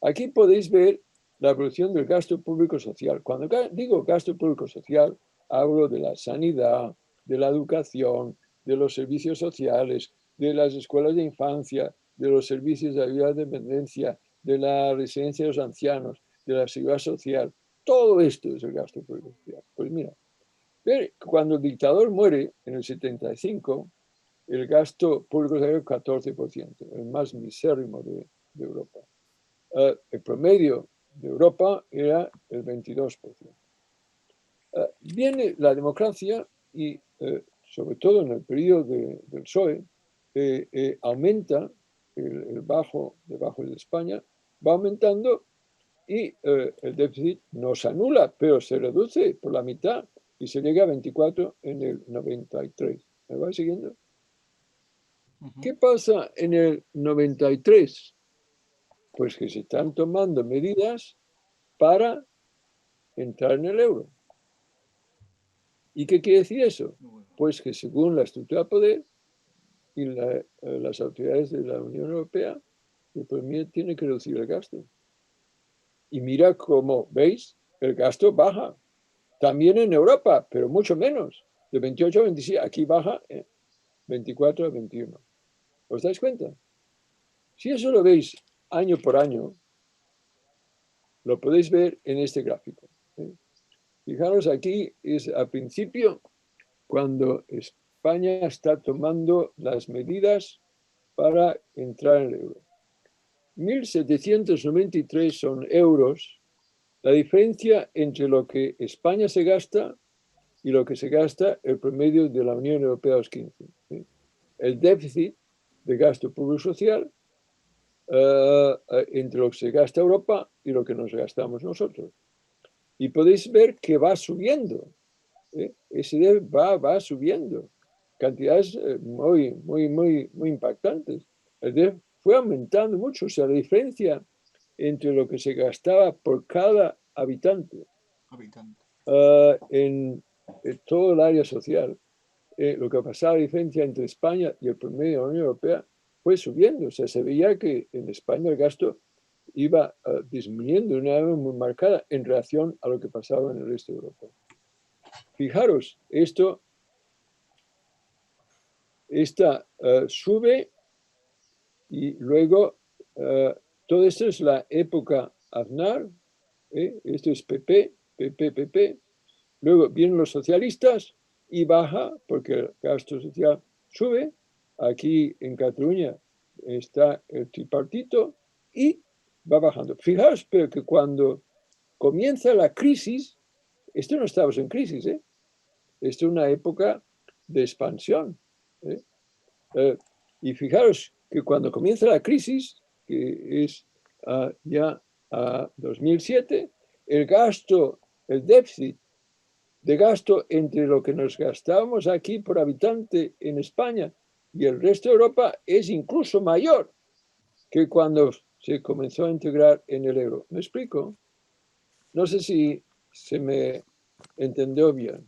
aquí podéis ver la evolución del gasto público social. Cuando digo gasto público social, hablo de la sanidad, de la educación, de los servicios sociales, de las escuelas de infancia, de los servicios de ayuda a dependencia, de la residencia de los ancianos, de la seguridad social. Todo esto es el gasto público social. Pues mira, cuando el dictador muere en el 75, el gasto público social es el 14%, el más misérrimo de Europa. El promedio de Europa era el 22%. Viene la democracia y, sobre todo en el periodo del PSOE, aumenta debajo de España, va aumentando y el déficit no se anula, pero se reduce por la mitad y se llega a 24 en el 93. ¿Me va siguiendo? ¿Qué pasa en el 93? Pues que se están tomando medidas para entrar en el euro. ¿Y qué quiere decir eso? Pues que según la estructura de poder y las autoridades de la Unión Europea, el Premier tiene que reducir el gasto. Y mira cómo, ¿veis? El gasto baja. También en Europa, pero mucho menos. De 28 a 26, aquí baja 24 a 21. ¿Os dais cuenta? Si eso lo veis año por año, lo podéis ver en este gráfico. Fijaros, aquí es al principio cuando España está tomando las medidas para entrar en el euro. 1.793 son euros, la diferencia entre lo que España se gasta y lo que se gasta el promedio de la Unión Europea, los 15. El déficit de gasto público social entre lo que se gasta Europa y lo que nos gastamos nosotros. Y podéis ver que va subiendo. Ese déficit va subiendo. Cantidades muy impactantes. El déficit fue aumentando mucho. O sea, la diferencia entre lo que se gastaba por cada habitante en todo el área social, lo que pasaba, la diferencia entre España y el promedio de la Unión Europea fue subiendo. O sea, se veía que en España el gasto iba disminuyendo de una manera muy marcada en relación a lo que pasaba en el resto de Europa. Fijaros, esta sube y luego todo esto es la época Aznar, esto es PP, luego vienen los socialistas y baja porque el gasto social sube. Aquí en Cataluña está el tripartito y va bajando. Fijaos, pero que cuando comienza la crisis, esto no estamos en crisis, esto es una época de expansión. Y fijaros que cuando comienza la crisis, que es ya 2007, el déficit de gasto entre lo que nos gastábamos aquí por habitante en España y el resto de Europa es incluso mayor que cuando se comenzó a integrar en el euro. ¿Me explico? No sé si se me entendió bien.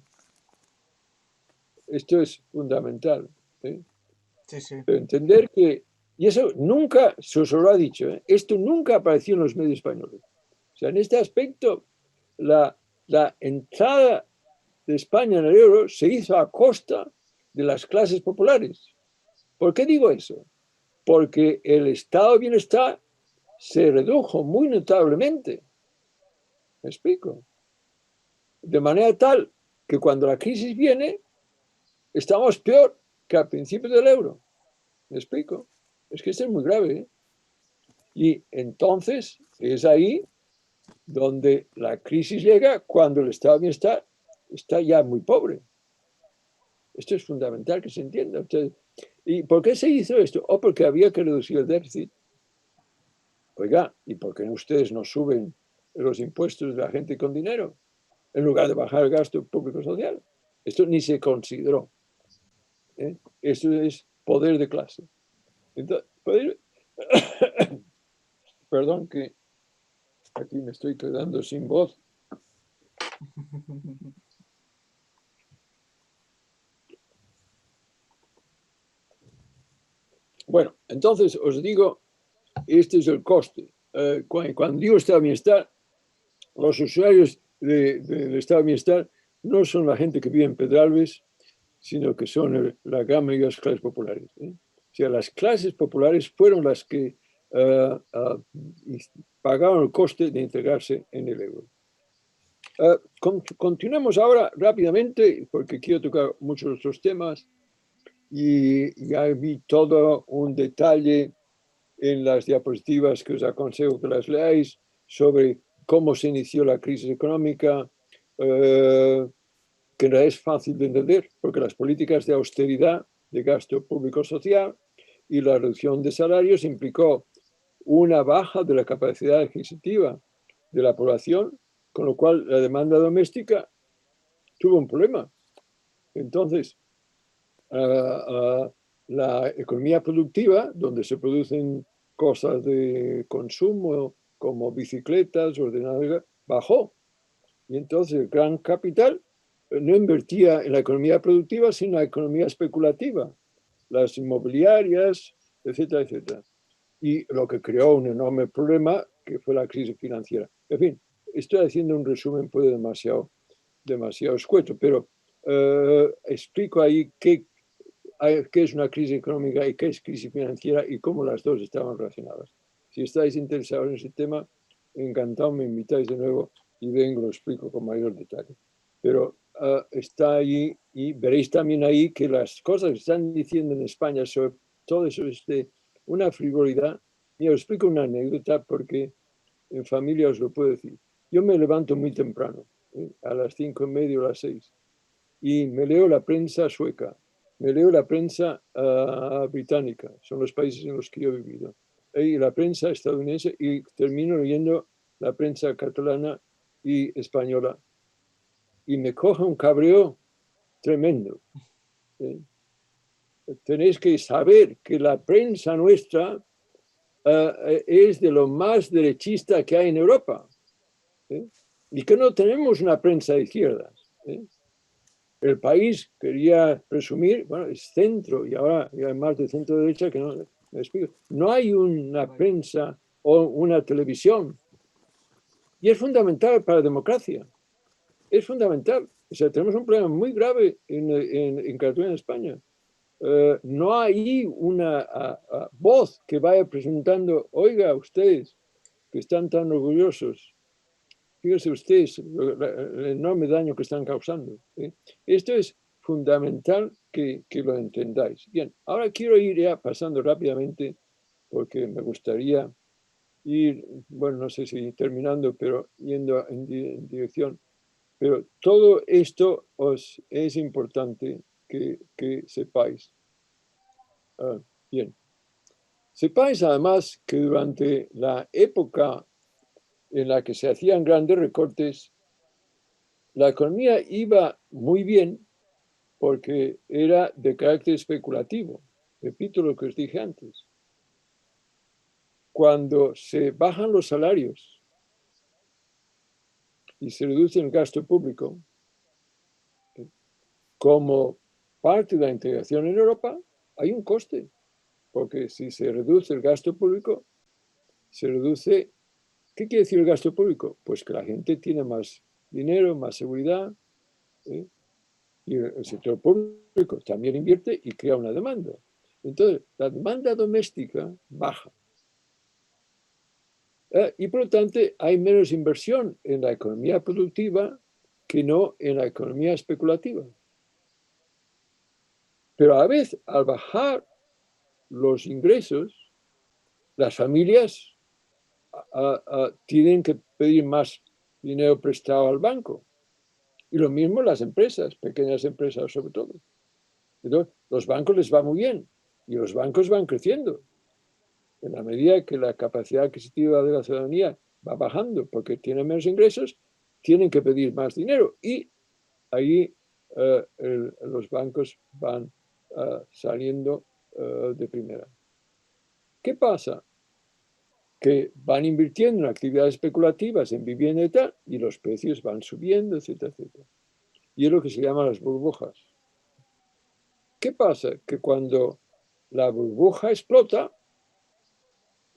Esto es fundamental. Sí, sí. Pero entender que, y eso nunca, se os lo ha dicho, esto nunca apareció en los medios españoles. O sea, en este aspecto, la entrada de España en el euro se hizo a costa de las clases populares. ¿Por qué digo eso? Porque el estado de bienestar se redujo muy notablemente. ¿Me explico? De manera tal que cuando la crisis viene, estamos peor que al principio del euro. ¿Me explico? Es que esto es muy grave. Y entonces es ahí donde la crisis llega cuando el estado de bienestar está ya muy pobre. Esto es fundamental que se entienda. Entonces, ¿y por qué se hizo esto? O porque había que reducir el déficit. Oiga, ¿y por qué ustedes no suben los impuestos de la gente con dinero en lugar de bajar el gasto público social? Esto ni se consideró. Esto es poder de clase. Entonces, perdón que aquí me estoy quedando sin voz. Bueno, entonces os digo, este es el coste. Cuando digo estado de bienestar, los usuarios del estado de bienestar no son la gente que vive en Pedralbes, sino que son la gran mayoría de las clases populares. O sea, las clases populares fueron las que pagaron el coste de integrarse en el euro. Continuemos ahora rápidamente, porque quiero tocar muchos otros temas, y ya vi todo un detalle en las diapositivas que os aconsejo que las leáis sobre cómo se inició la crisis económica, que no es fácil de entender, porque las políticas de austeridad, de gasto público social y la reducción de salarios implicó una baja de la capacidad adquisitiva de la población, con lo cual la demanda doméstica tuvo un problema. Entonces, la economía productiva, donde se producen cosas de consumo como bicicletas, ordenadores, bajó. Y entonces el gran capital no invertía en la economía productiva, sino en la economía especulativa, las inmobiliarias, etcétera, etcétera. Y lo que creó un enorme problema, que fue la crisis financiera. En fin, estoy haciendo un resumen pues demasiado escueto, pero explico ahí qué es una crisis económica y qué es crisis financiera y cómo las dos estaban relacionadas. Si estáis interesados en ese tema, encantado me invitáis de nuevo y vengo, lo explico con mayor detalle. Pero está ahí y veréis también ahí que las cosas que están diciendo en España sobre todo eso es de una frivolidad. Mira, os explico una anécdota porque en familia os lo puedo decir. Yo me levanto muy temprano, a las 5:30 o las 6, y me leo la prensa sueca, me leo la prensa británica, son los países en los que yo he vivido, y la prensa estadounidense, y termino leyendo la prensa catalana y española. Y me coge un cabreo tremendo. Tenéis que saber que la prensa nuestra es de lo más derechista que hay en Europa. Y que no tenemos una prensa de izquierdas. El País quería presumir, bueno, es centro, y ahora hay más de centro derecha que no. No hay una prensa o una televisión. Y es fundamental para la democracia. Es fundamental. O sea, tenemos un problema muy grave en Cataluña, en España. No hay una voz que vaya presentando, oiga, ustedes que están tan orgullosos, fíjense ustedes el enorme daño que están causando. Esto es fundamental que lo entendáis. Bien, ahora quiero ir ya pasando rápidamente, porque me gustaría ir, bueno, no sé si terminando, pero yendo en dirección. Pero todo esto es importante que sepáis. Bien. Sepáis además que durante la época en la que se hacían grandes recortes, la economía iba muy bien porque era de carácter especulativo. Repito lo que os dije antes. Cuando se bajan los salarios y se reduce el gasto público, como parte de la integración en Europa, hay un coste, porque si se reduce el gasto público, se reduce. ¿Qué quiere decir el gasto público? Pues que la gente tiene más dinero, más seguridad, y el sector público también invierte y crea una demanda. Entonces, la demanda doméstica baja. Y por lo tanto, hay menos inversión en la economía productiva que no en la economía especulativa. Pero a la vez, al bajar los ingresos, las familias tienen que pedir más dinero prestado al banco. Y lo mismo las empresas, pequeñas empresas sobre todo. Entonces, los bancos les va muy bien y los bancos van creciendo. En la medida que la capacidad adquisitiva de la ciudadanía va bajando porque tienen menos ingresos, tienen que pedir más dinero y ahí los bancos van saliendo de primera. ¿Qué pasa? Que van invirtiendo en actividades especulativas, en vivienda y tal, y los precios van subiendo, etcétera, etcétera. Y es lo que se llama las burbujas. ¿Qué pasa? Que cuando la burbuja explota,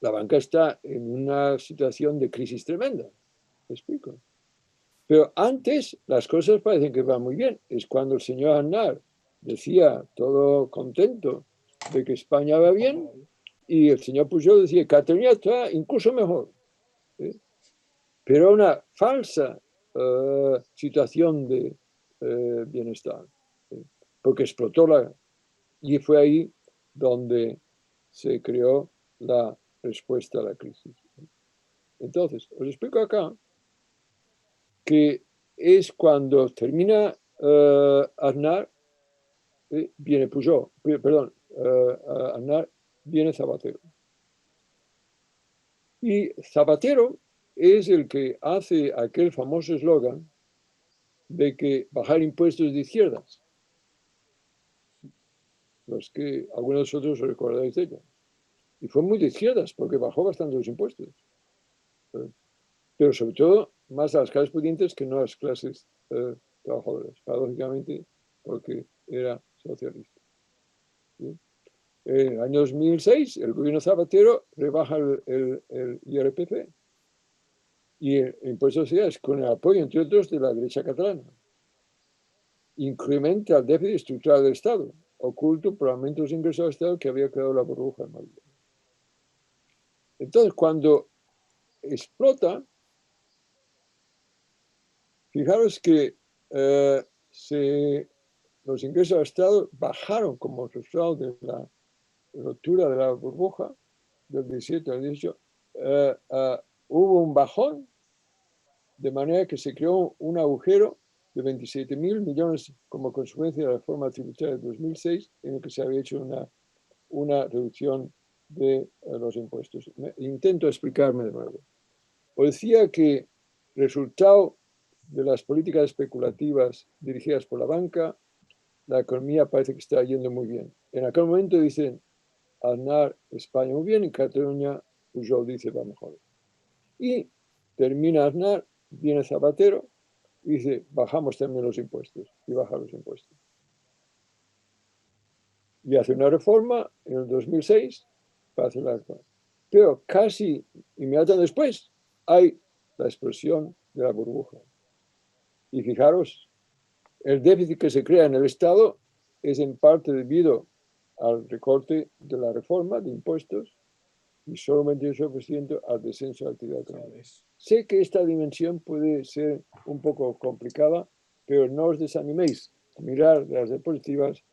la banca está en una situación de crisis tremenda. ¿Me explico? Pero antes las cosas parecen que van muy bien. Es cuando el señor Aznar decía, todo contento, de que España va bien, y el señor Pujol decía que Cataluña está incluso mejor. ¿Sí? Pero una falsa situación de bienestar. ¿Sí? Porque explotó la... Y fue ahí donde se creó la respuesta a la crisis. Entonces, os explico acá que es cuando termina Aznar, viene Pujol, perdón, Aznar, viene Zapatero. Y Zapatero es el que hace aquel famoso eslogan de que bajar impuestos de izquierdas. Los que algunos de vosotros os recordáis de ello. Y fue muy de izquierdas porque bajó bastante los impuestos. Pero sobre todo más a las clases pudientes que no a las clases trabajadoras, paradójicamente, porque era socialista. ¿Sí? En el año 2006, el gobierno Zapatero rebaja el IRPF y el impuesto de sociedades con el apoyo, entre otros, de la derecha catalana. Incrementa el déficit estructural del Estado, oculto por aumento de los ingresos del Estado que había creado la burbuja en Madrid. Entonces, cuando explota, fijaros que los ingresos del Estado bajaron como resultado de la ruptura de la burbuja del 17 al 18. Hubo un bajón, de manera que se creó un agujero de 27.000 millones como consecuencia de la reforma tributaria de 2006, en el que se había hecho una reducción de los impuestos. Intento explicarme de nuevo. Os decía que resultado de las políticas especulativas dirigidas por la banca, la economía parece que está yendo muy bien. En aquel momento dicen, Aznar, España muy bien, y Cataluña, Pujol dice, va mejor. Y termina Aznar, viene Zapatero, y dice, bajamos también los impuestos, y baja los impuestos. Y hace una reforma en el 2006 para hacer la reforma. Pero casi inmediatamente después hay la explosión de la burbuja. Y fijaros, el déficit que se crea en el Estado es en parte debido al recorte de la reforma de impuestos y solo un 28% al descenso de la actividad económica. Sé que esta dimensión puede ser un poco complicada, pero no os desaniméis. Mirar las diapositivas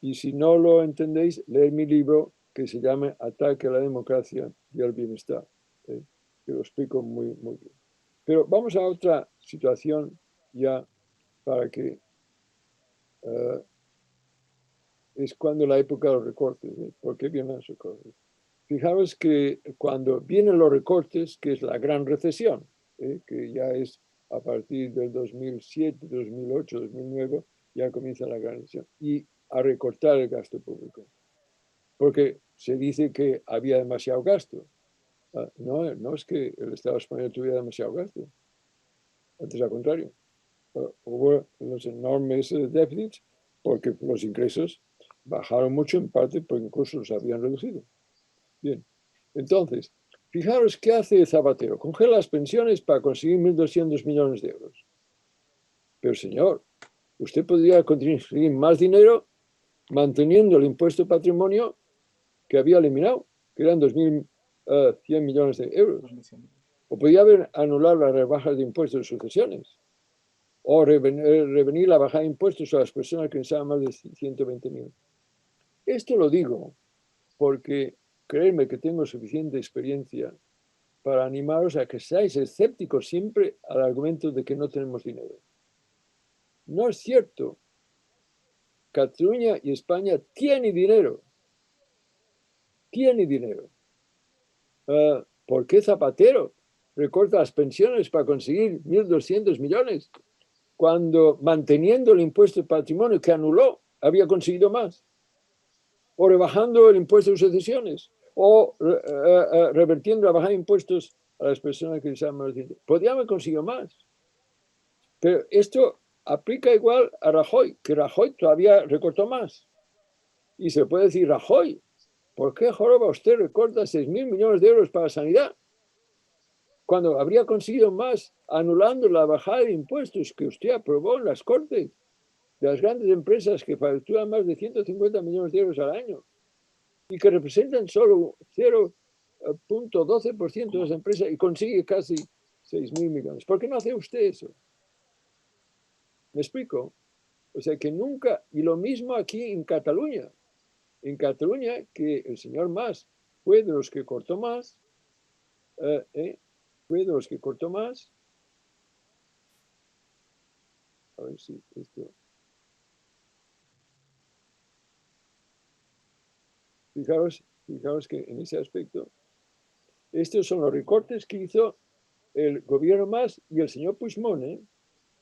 y si no lo entendéis, leer mi libro que se llama Ataque a la democracia y al bienestar, que lo explico muy, muy bien. Pero vamos a otra situación ya para que es cuando la época de los recortes. ¿Por qué vienen los recortes? Fijaros que cuando vienen los recortes, que es la gran recesión, que ya es a partir del 2007, 2008, 2009, ya comienza la gran recesión, y a recortar el gasto público. Porque se dice que había demasiado gasto. No, no es que el Estado español tuviera demasiado gasto. Antes, al contrario. Hubo los enormes déficits porque los ingresos bajaron mucho, en parte porque incluso los habían reducido. Bien, entonces, fijaros qué hace Zapatero. Congela las pensiones para conseguir 1.200 millones de euros. Pero señor, usted podría conseguir más dinero manteniendo el impuesto de patrimonio que había eliminado, que eran 2.100 millones de euros. O podía haber anulado las rebajas de impuestos de sucesiones. O revenir la bajada de impuestos a las personas que pensaban más de 120.000. Esto lo digo porque creedme que tengo suficiente experiencia para animaros a que seáis escépticos siempre al argumento de que no tenemos dinero. No es cierto. Cataluña y España tienen dinero. Tiene dinero. ¿Por qué Zapatero recorta las pensiones para conseguir 1.200 millones? Cuando manteniendo el impuesto de patrimonio que anuló, había conseguido más. O rebajando el impuesto de sucesiones. O revertiendo la bajada de impuestos a las personas que les más dinero. Podría haber conseguido más. Pero esto aplica igual a Rajoy, que Rajoy todavía recortó más. Y se puede decir, Rajoy, ¿por qué joroba usted recorta 6.000 millones de euros para la sanidad? Cuando habría conseguido más anulando la bajada de impuestos que usted aprobó en las Cortes de las grandes empresas que facturan más de 150 millones de euros al año y que representan solo 0.12% de las empresas y consigue casi 6.000 millones. ¿Por qué no hace usted eso? ¿Me explico? O sea que nunca, y lo mismo aquí en Cataluña. En Cataluña, que el señor Mas fue de los que cortó más, a ver si esto. Fijaos que en ese aspecto, estos son los recortes que hizo el gobierno Mas y el señor Puigdemont,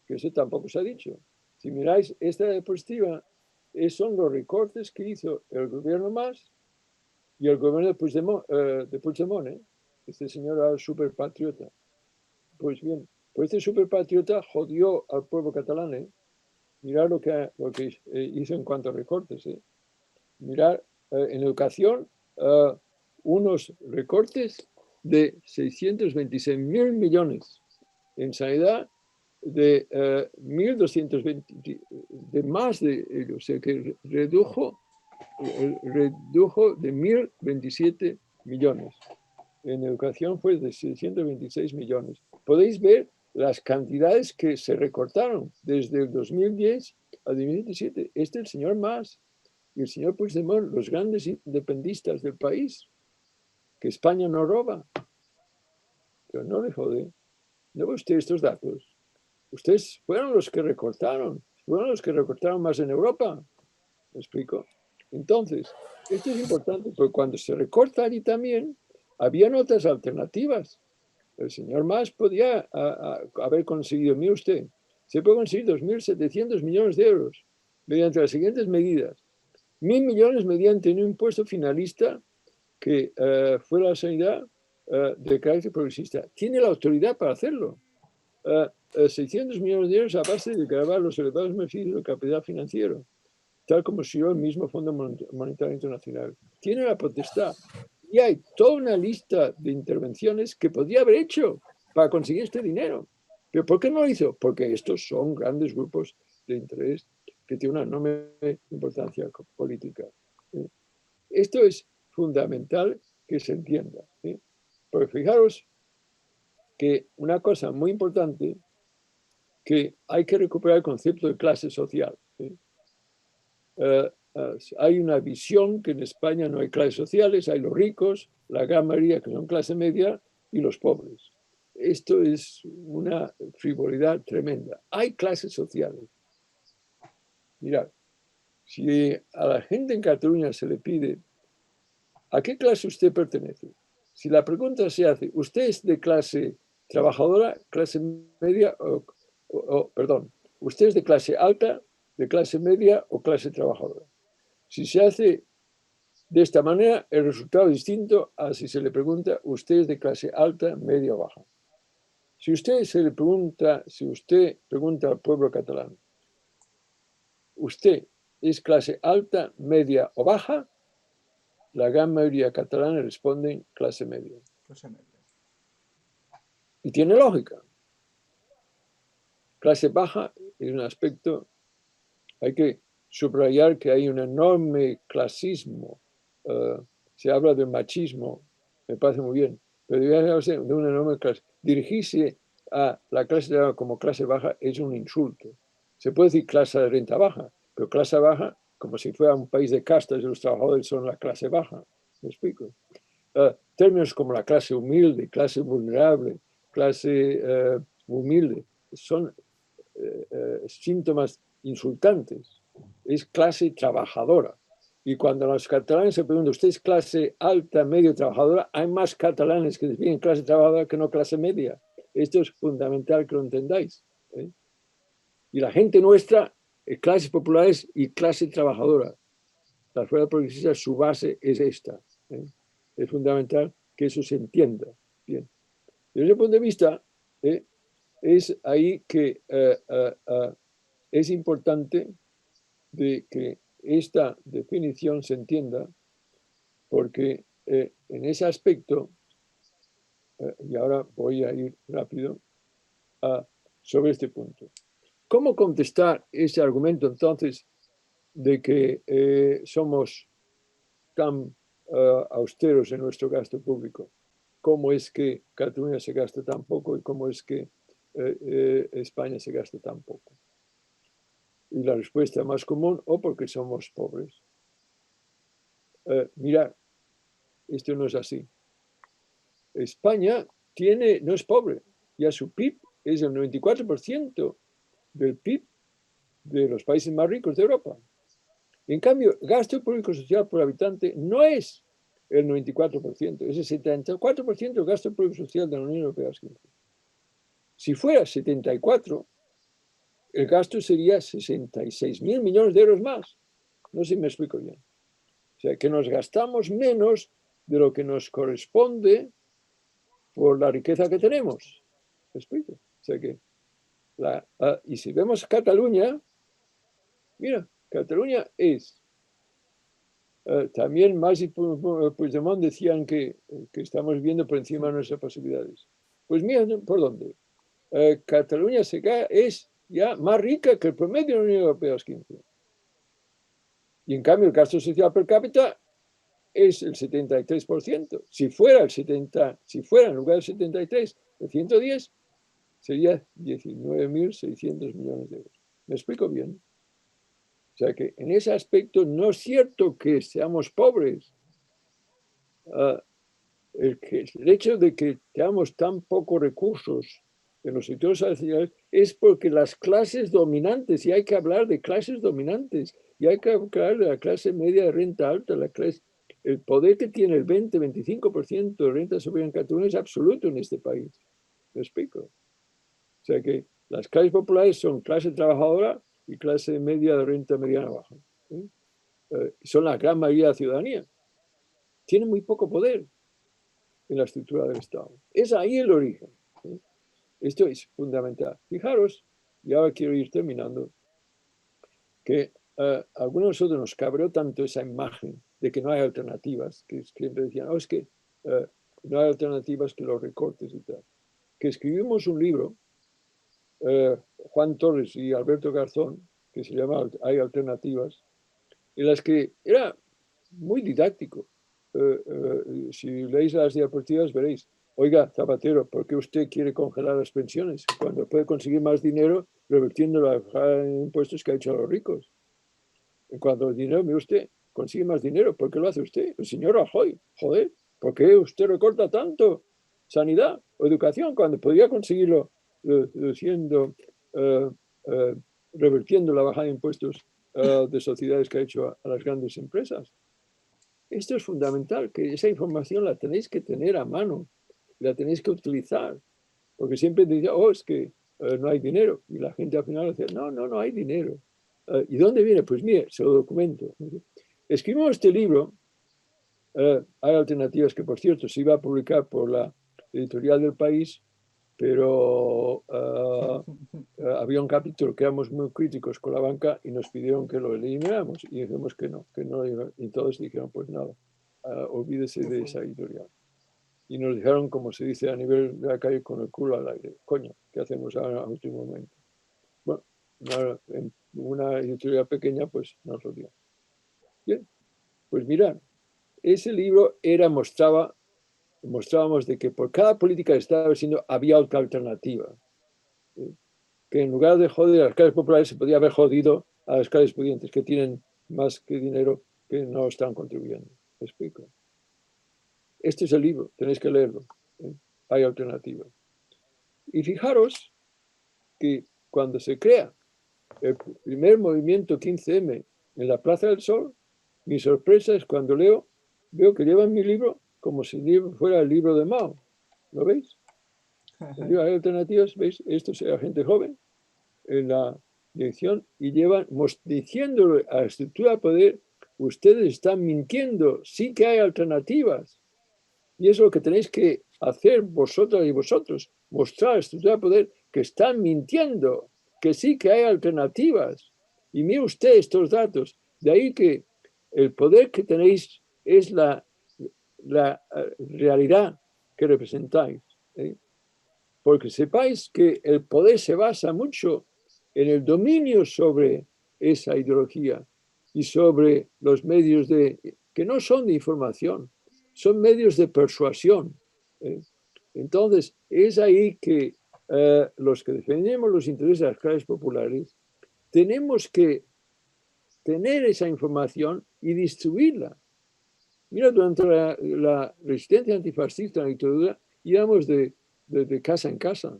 que eso tampoco se ha dicho. Si miráis esta diapositiva, son los recortes que hizo el gobierno Mas y el gobierno de Puigdemont, este señor era súper patriota. Pues bien, pues este súper patriota jodió al pueblo catalán. Mirad lo que hizo en cuanto a recortes. Mirad, en educación, unos recortes de 626.000 millones. En sanidad, de 1.220, de más de ellos, o sea que redujo de 1.027 millones. En educación fue de 626 millones. Podéis ver las cantidades que se recortaron desde el 2010 a 2017. Este es el señor Mas y el señor Puigdemont, los grandes independistas del país, que España no roba. Pero no le jode. ¿No ve usted estos datos? Ustedes fueron los que recortaron más en Europa. ¿Me explico? Entonces, esto es importante porque cuando se recorta allí también, habían otras alternativas. El señor Mas podía haber conseguido, mire usted, se puede conseguir 2.700 millones de euros mediante las siguientes medidas. 1.000 millones mediante un impuesto finalista que fuera la sanidad de carácter progresista. Tiene la autoridad para hacerlo. 600 millones de euros a base de gravar los elevados beneficios del capital financiero, tal como siguió el mismo Fondo Monetario Internacional. Tiene la potestad. Y hay toda una lista de intervenciones que podría haber hecho para conseguir este dinero. ¿Pero por qué no lo hizo? Porque estos son grandes grupos de interés que tienen una enorme importancia política. Esto es fundamental que se entienda. Porque fijaros que una cosa muy importante, que hay que recuperar el concepto de clase social. Hay una visión que en España no hay clases sociales, hay los ricos, la gran mayoría que son clase media y los pobres. Esto es una frivolidad tremenda. Hay clases sociales. Mirad, si a la gente en Cataluña se le pide ¿a qué clase usted pertenece? Si la pregunta se hace, ¿usted es de clase trabajadora, clase media perdón, usted es de clase alta, de clase media o clase trabajadora? Si se hace de esta manera, el resultado es distinto a si se le pregunta, ¿usted es de clase alta, media o baja? Si usted pregunta al pueblo catalán, ¿usted es clase alta, media o baja? La gran mayoría catalana responden clase media. Clase media. Y tiene lógica. Clase baja es un aspecto, hay que subrayar que hay un enorme clasismo. Se habla de machismo, me parece muy bien, pero debe hablarse de un enorme clase. Dirigirse a la clase como clase baja es un insulto. Se puede decir clase de renta baja, pero clase baja, como si fuera un país de castas y los trabajadores son la clase baja. ¿Me explico? términos como la clase humilde, clase vulnerable, clase humilde, son síntomas insultantes. Es clase trabajadora. Y cuando los catalanes se preguntan, ¿usted es clase alta, medio, trabajadora? Hay más catalanes que definen clase trabajadora que no clase media. Esto es fundamental que lo entendáis. Y la gente nuestra, clases populares y clase trabajadora. La escuela progresista, su base es esta. Es fundamental que eso se entienda. Bien. Desde ese punto de vista, es ahí que es importante de que esta definición se entienda, porque en ese aspecto, y ahora voy a ir rápido sobre este punto. ¿Cómo contestar ese argumento entonces de que somos tan austeros en nuestro gasto público? ¿Cómo es que Cataluña se gasta tan poco y cómo es que España se gasta tan poco? Y la respuesta más común, o porque somos pobres. Mirad, esto no es así. España no es pobre, ya su PIB es el 94% del PIB de los países más ricos de Europa. En cambio, gasto público social por habitante no es el 94%, es el 74% del gasto público social de la Unión Europea. Si fuera 74%, el gasto sería 66.000 millones de euros más. No sé si me explico bien. O sea, que nos gastamos menos de lo que nos corresponde por la riqueza que tenemos. ¿Me explico? O sea que, y si vemos Cataluña, mira, Cataluña es, también Mas y Puigdemont decían que estamos viviendo por encima de nuestras posibilidades. Pues mira, ¿por dónde? Cataluña es ya más rica que el promedio de la Unión Europea, los 15. Y en cambio el gasto social per cápita es el 73%. Si fuera en lugar del 73, el 110, sería 19.600 millones de euros. ¿Me explico bien? O sea que en ese aspecto no es cierto que seamos pobres. El hecho de que tengamos tan pocos recursos en los sectores sociales es porque las clases dominantes, y hay que hablar de clases dominantes, y hay que hablar de la clase media de renta alta, el poder que tiene el 20-25% de renta superior en Cataluña es absoluto en este país. ¿Me explico? O sea que las clases populares son clase trabajadora y clase media de renta mediana baja. Son la gran mayoría de la ciudadanía. Tienen muy poco poder en la estructura del Estado. Es ahí el origen. Esto es fundamental. Fijaros, y ahora quiero ir terminando, que a algunos de nosotros nos cabreó tanto esa imagen de que no hay alternativas, que siempre decían, es que no hay alternativas que los recortes y tal, que escribimos un libro, Juan Torres y Alberto Garzón, que se llama Hay alternativas, en las que era muy didáctico. Si leéis las diapositivas veréis, oiga, Zapatero, ¿por qué usted quiere congelar las pensiones cuando puede conseguir más dinero revirtiendo la bajada de impuestos que ha hecho a los ricos? En cuanto al dinero, mire usted, consigue más dinero. ¿Por qué lo hace usted? El señor Rajoy, joder, ¿por qué usted recorta tanto sanidad o educación cuando podría conseguirlo revirtiendo la bajada de impuestos de sociedades que ha hecho a las grandes empresas? Esto es fundamental, que esa información la tenéis que tener a mano, la tenéis que utilizar, porque siempre decía, es que no hay dinero, y la gente al final decía, no hay dinero. ¿Y dónde viene? Pues mire, se lo documento. Escribimos este libro, hay alternativas que, por cierto, se iba a publicar por la editorial del País, pero había un capítulo que éramos muy críticos con la banca y nos pidieron que lo elimináramos y dijimos que no y todos dijeron, pues nada, olvídese de esa editorial. Y nos dijeron, como se dice a nivel de la calle, con el culo al aire, coño, ¿qué hacemos ahora al último momento? Bueno, en una editorial pequeña, pues nos lo dio. Bien, pues mirad, ese libro mostrábamos de que por cada política que estaba haciendo había otra alternativa. Que en lugar de joder a las clases populares se podía haber jodido a las clases pudientes que tienen más que dinero que no están contribuyendo. ¿Me explico? Este es el libro, tenéis que leerlo. Hay alternativas. Y fijaros que cuando se crea el primer movimiento 15M en la Plaza del Sol, mi sorpresa es cuando veo que llevan mi libro como si fuera el libro de Mao. ¿Lo veis? Hay alternativas, ¿veis? Esto es la gente joven en la dirección y llevan diciéndole a la estructura de poder, ustedes están mintiendo, sí que hay alternativas. Y es lo que tenéis que hacer vosotras y vosotros, mostrar a la estructura de poder que están mintiendo, que sí que hay alternativas. Y mire usted estos datos. De ahí que el poder que tenéis es la realidad que representáis. Porque sepáis que el poder se basa mucho en el dominio sobre esa ideología y sobre los medios que no son de información, son medios de persuasión. Entonces, es ahí que los que defendemos los intereses de las clases populares tenemos que tener esa información y distribuirla. Mira, durante la resistencia antifascista en la dictadura íbamos de casa en casa,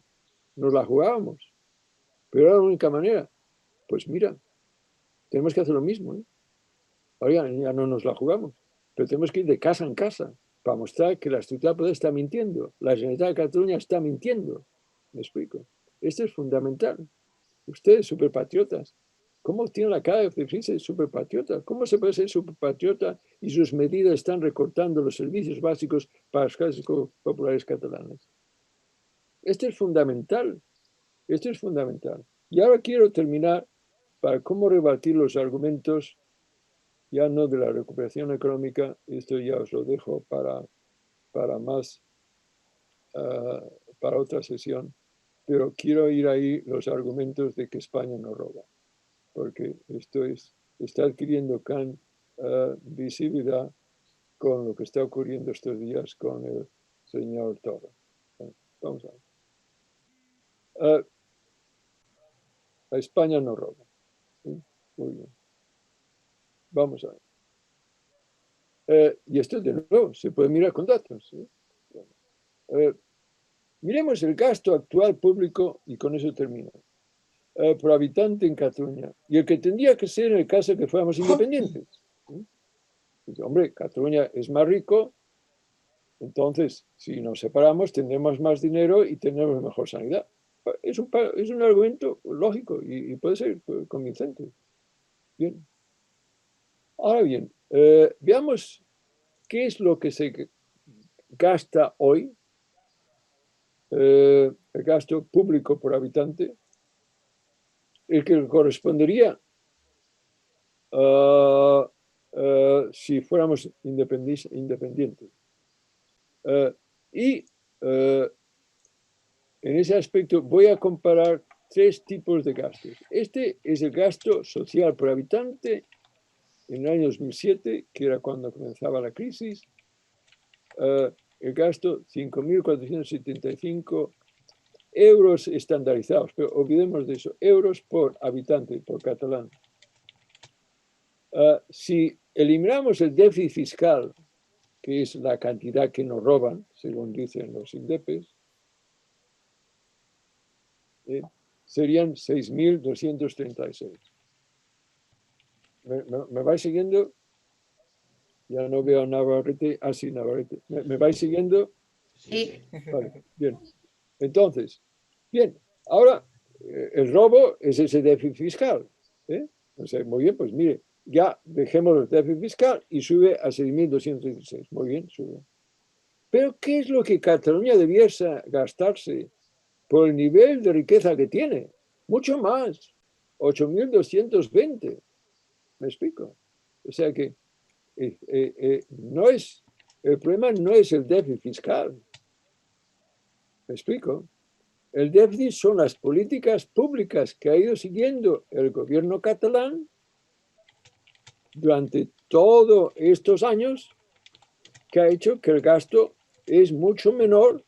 nos la jugábamos, pero era la única manera. Pues mira, tenemos que hacer lo mismo. Ahora ya no nos la jugamos, pero tenemos que ir de casa en casa para mostrar que la estructura de poder está mintiendo, la Generalitat de Cataluña está mintiendo. ¿Me explico? Esto es fundamental. Ustedes, superpatriotas, ¿cómo tienen la cara de decirse superpatriota? ¿Cómo se puede ser superpatriota y sus medidas están recortando los servicios básicos para las clases populares catalanas? Esto es fundamental. Esto es fundamental. Y ahora quiero terminar para cómo rebatir los argumentos, ya no de la recuperación económica, esto ya os lo dejo para más, para otra sesión, pero quiero ir ahí los argumentos de que España no roba, porque esto está adquiriendo gran visibilidad con lo que está ocurriendo estos días con el señor Toro. Vamos a ver. España no roba. Muy bien. Vamos a ver. Y esto de nuevo se puede mirar con datos. Miremos el gasto actual público y con eso termino. Por habitante en Cataluña. Y el que tendría que ser en el caso que fuéramos independientes. Pues, hombre, Cataluña es más rico, entonces si nos separamos tendremos más dinero y tendremos mejor sanidad. Es un argumento lógico y puede ser convincente. Bien. Ahora bien, veamos qué es lo que se gasta hoy, el gasto público por habitante, el que correspondería si fuéramos independientes. En ese aspecto voy a comparar tres tipos de gastos. Este es el gasto social por habitante en el año 2007, que era cuando comenzaba la crisis. El gasto 5.475 euros estandarizados, pero olvidemos de eso, euros por habitante, por catalán. Si eliminamos el déficit fiscal, que es la cantidad que nos roban, según dicen los INDEPES, serían 6.236. ¿Me vais siguiendo? Ya no veo a Navarrete. Ah, sí, Navarrete. ¿Me vais siguiendo? Sí. Vale, bien. Entonces, bien, ahora el robo es ese déficit fiscal. O sea, muy bien, pues mire, ya dejemos el déficit fiscal y sube a 6.236. Muy bien, sube. Pero ¿qué es lo que Cataluña debiera gastarse por el nivel de riqueza que tiene? Mucho más, 8.220. ¿Me explico? O sea que el problema no es el déficit fiscal. ¿Me explico? El déficit son las políticas públicas que ha ido siguiendo el gobierno catalán durante todos estos años, que ha hecho que el gasto es mucho menor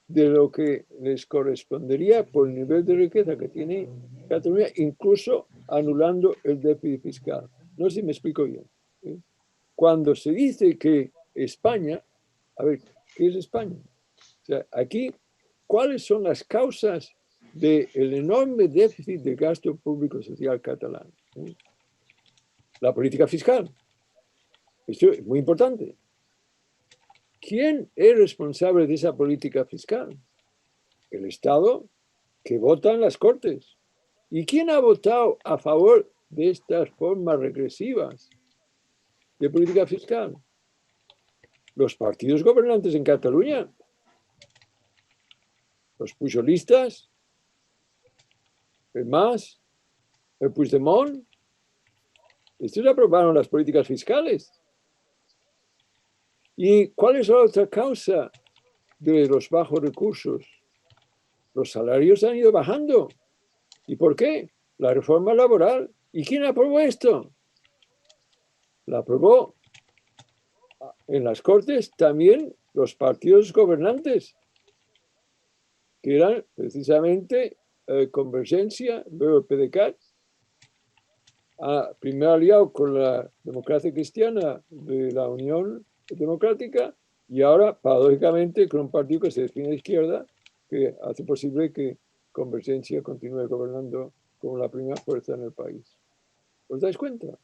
de lo que les correspondería por el nivel de riqueza que tiene Cataluña, incluso anulando el déficit fiscal. No sé si me explico bien. Cuando se dice que España A ver, ¿qué es España? O sea, aquí, ¿cuáles son las causas del enorme déficit de gasto público social catalán? La política fiscal. Esto es muy importante. ¿Quién es responsable de esa política fiscal? El Estado, que vota en las Cortes. ¿Y quién ha votado a favor de estas formas regresivas de política fiscal? Los partidos gobernantes en Cataluña. Los pujolistas, el MAS, el Puigdemont. Estos aprobaron las políticas fiscales. ¿Y cuál es la otra causa de los bajos recursos? Los salarios han ido bajando. ¿Y por qué? La reforma laboral. ¿Y quién aprobó esto? La aprobó en las Cortes también los partidos gobernantes, que eran precisamente Convergencia, luego el PDeCAT, primero aliado con la democracia cristiana de la Unión Democrática y ahora, paradójicamente, con un partido que se define de izquierda, que hace posible que Convergencia continúe gobernando como la primera fuerza en el país. ¿Os dais cuenta? O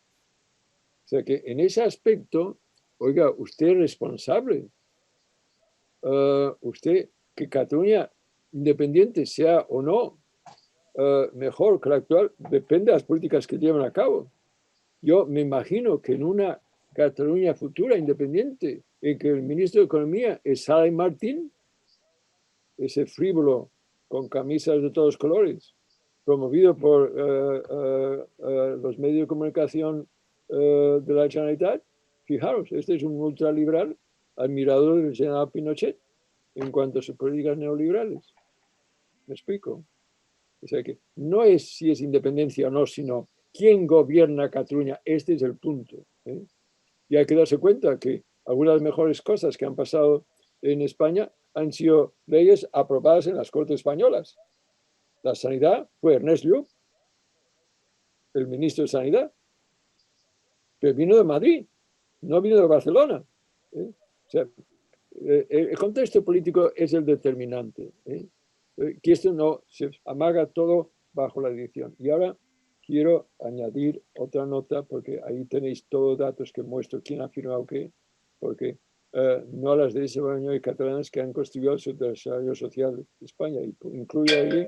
sea que en ese aspecto, oiga, usted es responsable. Usted, que Cataluña independiente sea o no mejor que la actual, depende de las políticas que llevan a cabo. Yo me imagino que en una Cataluña futura independiente, en que el ministro de Economía es Sala Martín, ese frívolo con camisas de todos colores, promovido por los medios de comunicación de la Generalitat. Fijaros, este es un ultraliberal admirador del general Pinochet en cuanto a sus políticas neoliberales. ¿Me explico? O sea que no es si es independencia o no, sino quién gobierna Cataluña. Este es el punto. Y hay que darse cuenta que algunas de las mejores cosas que han pasado en España han sido leyes aprobadas en las Cortes españolas. La sanidad fue Ernest Lluch, el ministro de Sanidad, que vino de Madrid, no vino de Barcelona. O sea, el contexto político es el determinante. Que esto no se amaga todo bajo la dirección. Y ahora quiero añadir otra nota, porque ahí tenéis todos datos que muestro quién ha firmado qué, porque no las derechas españolas y catalanas que han construido el desarrollo social de España. Y incluye ahí,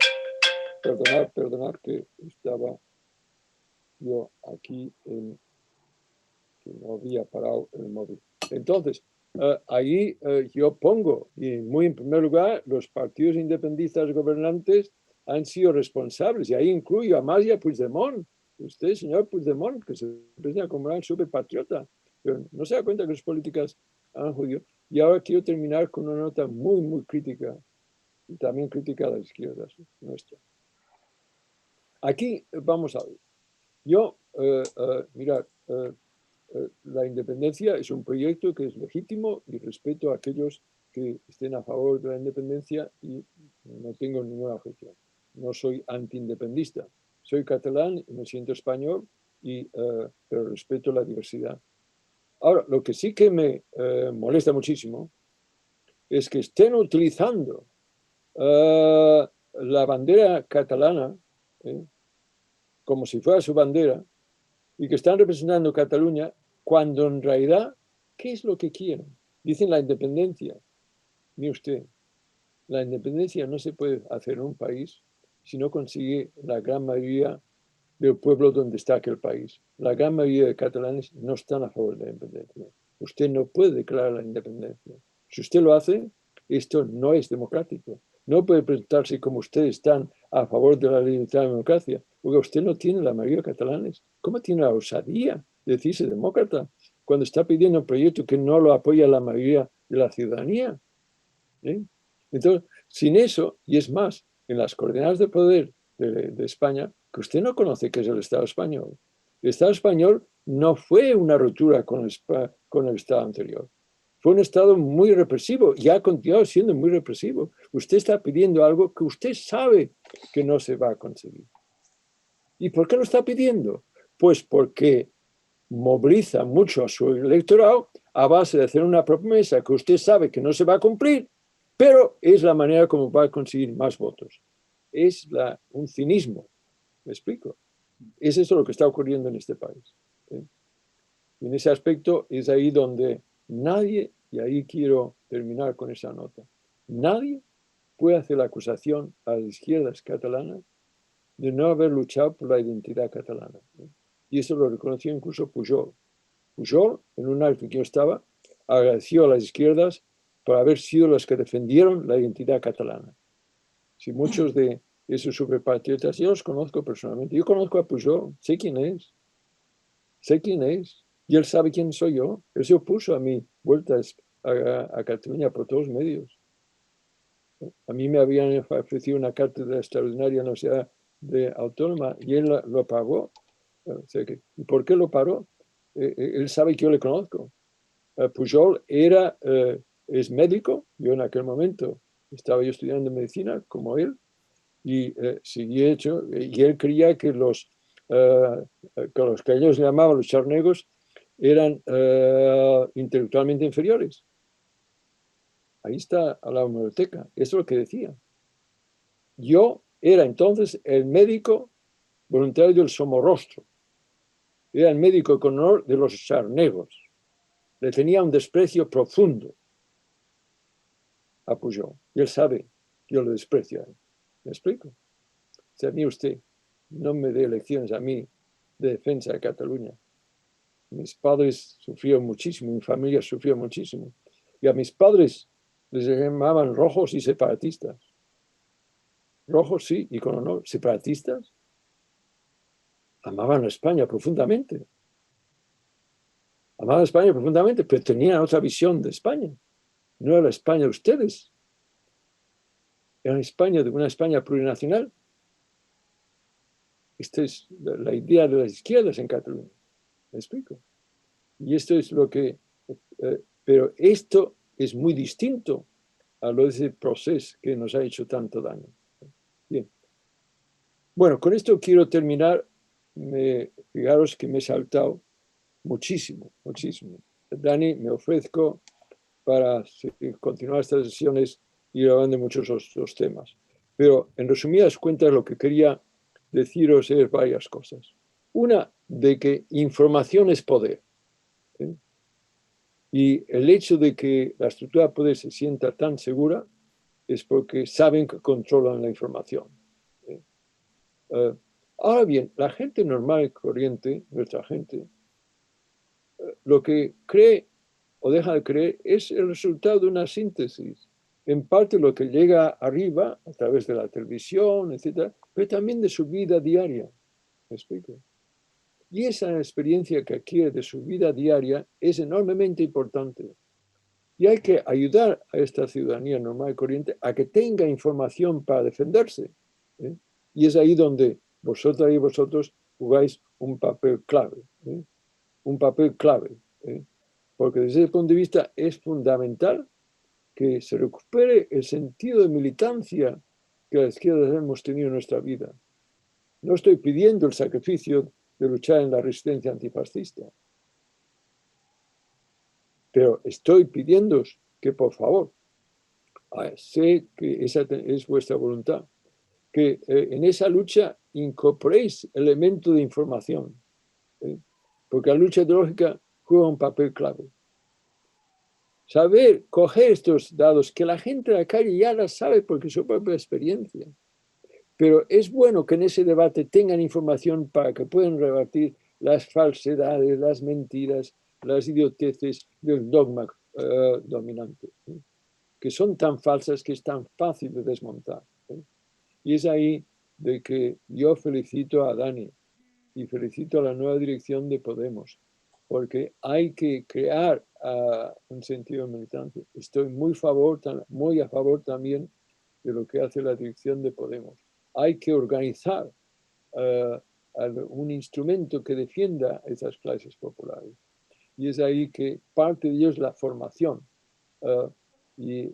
perdonad que estaba yo aquí, que no había parado el móvil. Entonces, ahí yo pongo, y muy en primer lugar, los partidos independistas gobernantes han sido responsables, y ahí incluyo a Mas y a Puigdemont. Usted, señor Puigdemont, que se presenta como un superpatriota, pero no se da cuenta que sus políticas han jodido. Y ahora quiero terminar con una nota muy, muy crítica, y también crítica a las izquierdas nuestra. Aquí vamos a ver. Yo, mirad, la independencia es un proyecto que es legítimo y respeto a aquellos que estén a favor de la independencia y no tengo ninguna objeción. No soy antiindependista. Soy catalán y me siento español, pero respeto la diversidad. Ahora, lo que sí que me molesta muchísimo es que estén utilizando la bandera catalana como si fuera su bandera y que están representando Cataluña cuando en realidad, ¿qué es lo que quieren? Dicen la independencia. Mire usted, la independencia no se puede hacer en un país si no consigue la gran mayoría del pueblo donde está aquel país. La gran mayoría de catalanes no están a favor de la independencia. Usted no puede declarar la independencia. Si usted lo hace, esto no es democrático. No puede presentarse como ustedes están a favor de la libertad y la democracia, porque usted no tiene la mayoría de catalanes. ¿Cómo tiene la osadía de decirse demócrata cuando está pidiendo un proyecto que no lo apoya la mayoría de la ciudadanía? Entonces, sin eso, y es más, en las coordenadas de poder de España, que usted no conoce qué es el Estado español. El Estado español no fue una ruptura con el Estado anterior. Fue un Estado muy represivo y ha continuado siendo muy represivo. Usted está pidiendo algo que usted sabe que no se va a conseguir. ¿Y por qué lo está pidiendo? Pues porque moviliza mucho a su electorado a base de hacer una promesa que usted sabe que no se va a cumplir, pero es la manera como va a conseguir más votos. Es un cinismo, ¿me explico? Es eso lo que está ocurriendo en este país. Y en ese aspecto es ahí donde nadie, y ahí quiero terminar con esa nota, nadie puede hacer la acusación a las izquierdas catalanas de no haber luchado por la identidad catalana. Y eso lo reconoció incluso Pujol. Pujol, en un acto en que yo estaba, agradeció a las izquierdas por haber sido las que defendieron la identidad catalana. Si muchos de esos superpatriotas, yo los conozco personalmente, yo conozco a Pujol, sé quién es, y él sabe quién soy yo. Él se opuso a mi vuelta a Cataluña por todos los medios. A mí me habían ofrecido una cátedra extraordinaria en la Universidad Autónoma y él lo pagó. O sea ¿y por qué lo paró? Él sabe que yo le conozco. Pujol es médico, yo en aquel momento estaba yo estudiando medicina como él, y y él creía que los que ellos llamaban los charnegos eran intelectualmente inferiores. Ahí está a la hemeroteca, eso es lo que decía. Yo era entonces el médico voluntario del Somorrostro, era el médico con honor de los charnegos. Le tenía un desprecio profundo a Pujol, y él sabe que yo lo desprecio a él. ¿Me explico? O sea, a mí usted no me dé lecciones a mí de defensa de Cataluña. Mis padres sufrieron muchísimo, mi familia sufrió muchísimo. Y a mis padres les llamaban rojos y separatistas. Rojos sí, y con honor. Separatistas amaban a España profundamente. Amaban a España profundamente, pero tenían otra visión de España. No era la España de ustedes. Era España, de una España plurinacional. Esta es la idea de las izquierdas en Cataluña. ¿Me explico? Y esto es lo que... pero esto es muy distinto a lo de ese proceso que nos ha hecho tanto daño. Bien. Bueno, con esto quiero terminar. Fijaros que me he saltado muchísimo, muchísimo. Dani, me ofrezco para continuar estas sesiones y ir hablando de muchos otros temas. Pero en resumidas cuentas lo que quería deciros es varias cosas. Una, de que información es poder. ¿Sí? Y el hecho de que la estructura de poder se sienta tan segura es porque saben que controlan la información. ¿Sí? Ahora bien, la gente normal y corriente, nuestra gente, lo que cree o deja de creer es el resultado de una síntesis. En parte lo que llega arriba a través de la televisión, etcétera, pero también de su vida diaria. ¿Me explico? Y esa experiencia que adquiere de su vida diaria es enormemente importante. Y hay que ayudar a esta ciudadanía normal y corriente a que tenga información para defenderse. ¿Eh? Y es ahí donde vosotras y vosotros jugáis un papel clave. ¿Eh? Un papel clave. ¿Eh? Porque desde ese punto de vista es fundamental que se recupere el sentido de militancia que las izquierdas hemos tenido en nuestra vida. No estoy pidiendo el sacrificio de luchar en la resistencia antifascista, pero estoy pidiendo que, por favor, sé que esa es vuestra voluntad, que en esa lucha incorporéis elementos de información, porque la lucha ideológica juega un papel clave. Saber coger estos dados, que la gente de la calle ya las sabe porque es su propia experiencia, pero es bueno que en ese debate tengan información para que puedan rebatir las falsedades, las mentiras, las idioteces del dogma dominante, que son tan falsas que es tan fácil de desmontar. Y es ahí de que yo felicito a Dani y felicito a la nueva dirección de Podemos, porque hay que crear un sentido de militancia. Estoy muy a favor también de lo que hace la dirección de Podemos. Hay que organizar un instrumento que defienda a esas clases populares. Y es ahí que parte de ello es la formación. Y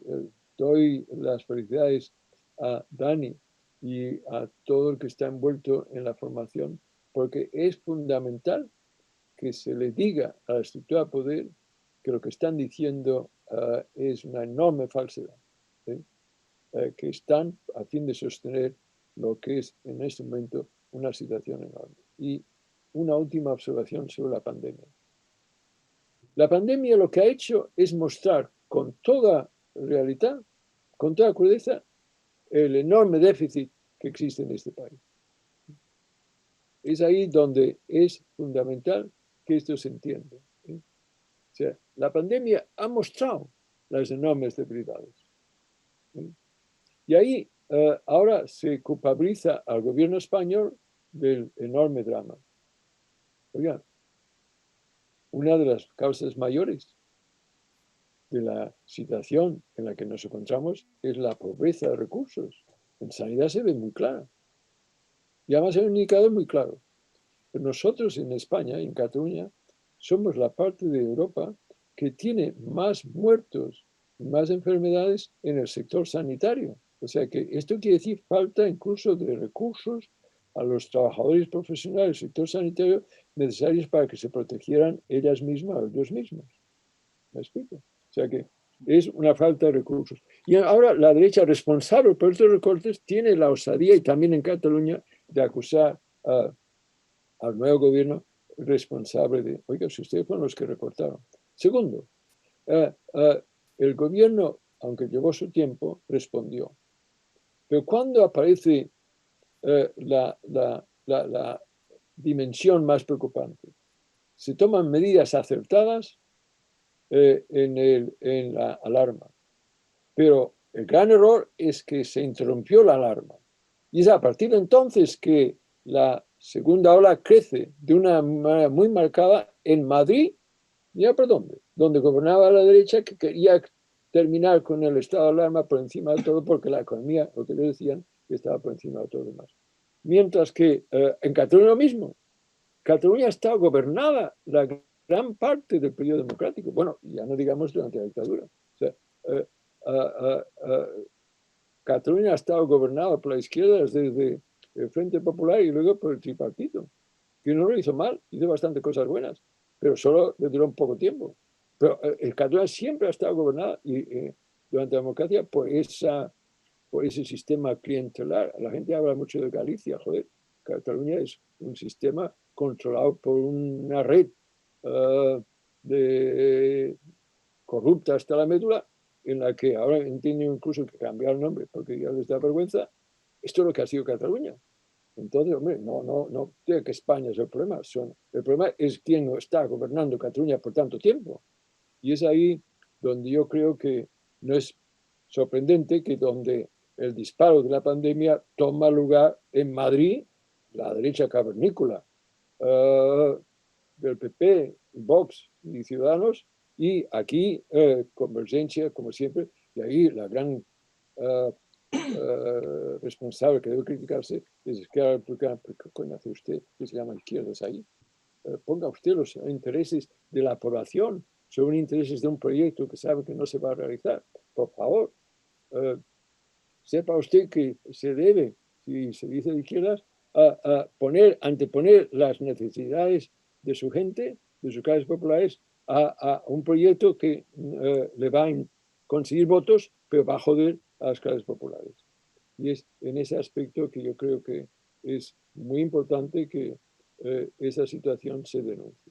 doy las felicidades a Dani y a todo el que está envuelto en la formación, porque es fundamental que se le diga a la estructura de poder que lo que están diciendo es una enorme falsedad, que están a fin de sostener lo que es en este momento una situación enorme. Y una última observación sobre la pandemia. La pandemia lo que ha hecho es mostrar con toda realidad, con toda crudeza, el enorme déficit que existe en este país. Es ahí donde es fundamental que esto se entienda. O sea, la pandemia ha mostrado las enormes debilidades. Y ahí ahora se culpabiliza al gobierno español del enorme drama. Oiga, una de las causas mayores de la situación en la que nos encontramos es la pobreza de recursos. En sanidad se ve muy clara. Y además hay un indicador muy claro. Pero nosotros en España, en Cataluña, somos la parte de Europa que tiene más muertos y más enfermedades en el sector sanitario. O sea que esto quiere decir falta incluso de recursos a los trabajadores profesionales del sector sanitario necesarios para que se protegieran ellas mismas o ellos mismos. ¿Me explico? O sea que es una falta de recursos. Y ahora la derecha responsable por estos recortes tiene la osadía, y también en Cataluña, de acusar al nuevo gobierno responsable de, oiga, si ustedes fueron los que recortaron. Segundo, el gobierno, aunque llevó su tiempo, respondió. Pero cuando aparece la dimensión más preocupante, se toman medidas acertadas en la alarma. Pero el gran error es que se interrumpió la alarma. Y es a partir de entonces que la segunda ola crece de una manera muy marcada en Madrid, ya por dónde, donde gobernaba la derecha, que quería terminar con el estado de alarma por encima de todo, porque la economía, lo que le decían, estaba por encima de todo lo demás. Mientras que en Cataluña lo mismo. Cataluña está gobernada la gran parte del periodo democrático. Bueno, ya no digamos durante la dictadura. O sea, Cataluña ha estado gobernada por la izquierda desde el Frente Popular y luego por el tripartito, que no lo hizo mal, hizo bastante cosas buenas, pero solo le duró un poco tiempo. Pero Cataluña siempre ha estado gobernada durante la democracia por ese sistema clientelar. La gente habla mucho de Galicia, joder. Cataluña es un sistema controlado por una red corrupta hasta la médula, en la que ahora entiendo incluso que cambiar el nombre porque ya les da vergüenza. Esto es lo que ha sido Cataluña. Entonces, hombre, no creo que España es el problema. El problema es quién está gobernando Cataluña por tanto tiempo. Y es ahí donde yo creo que no es sorprendente que donde el disparo de la pandemia toma lugar en Madrid, la derecha cavernícola del PP, Vox y Ciudadanos, y aquí Convergencia, como siempre, y ahí la gran responsable que debe criticarse es Izquierda Republicana. ¿Qué coño hace usted que se llama izquierdas ahí? Ponga usted los intereses de la población sobre intereses de un proyecto que sabe que no se va a realizar. Por favor, sepa usted que se debe, si se dice de izquierdas, a anteponer las necesidades de su gente, de sus clases populares, a un proyecto que le va a conseguir votos, pero va a joder a las clases populares. Y es en ese aspecto que yo creo que es muy importante que esa situación se denuncie.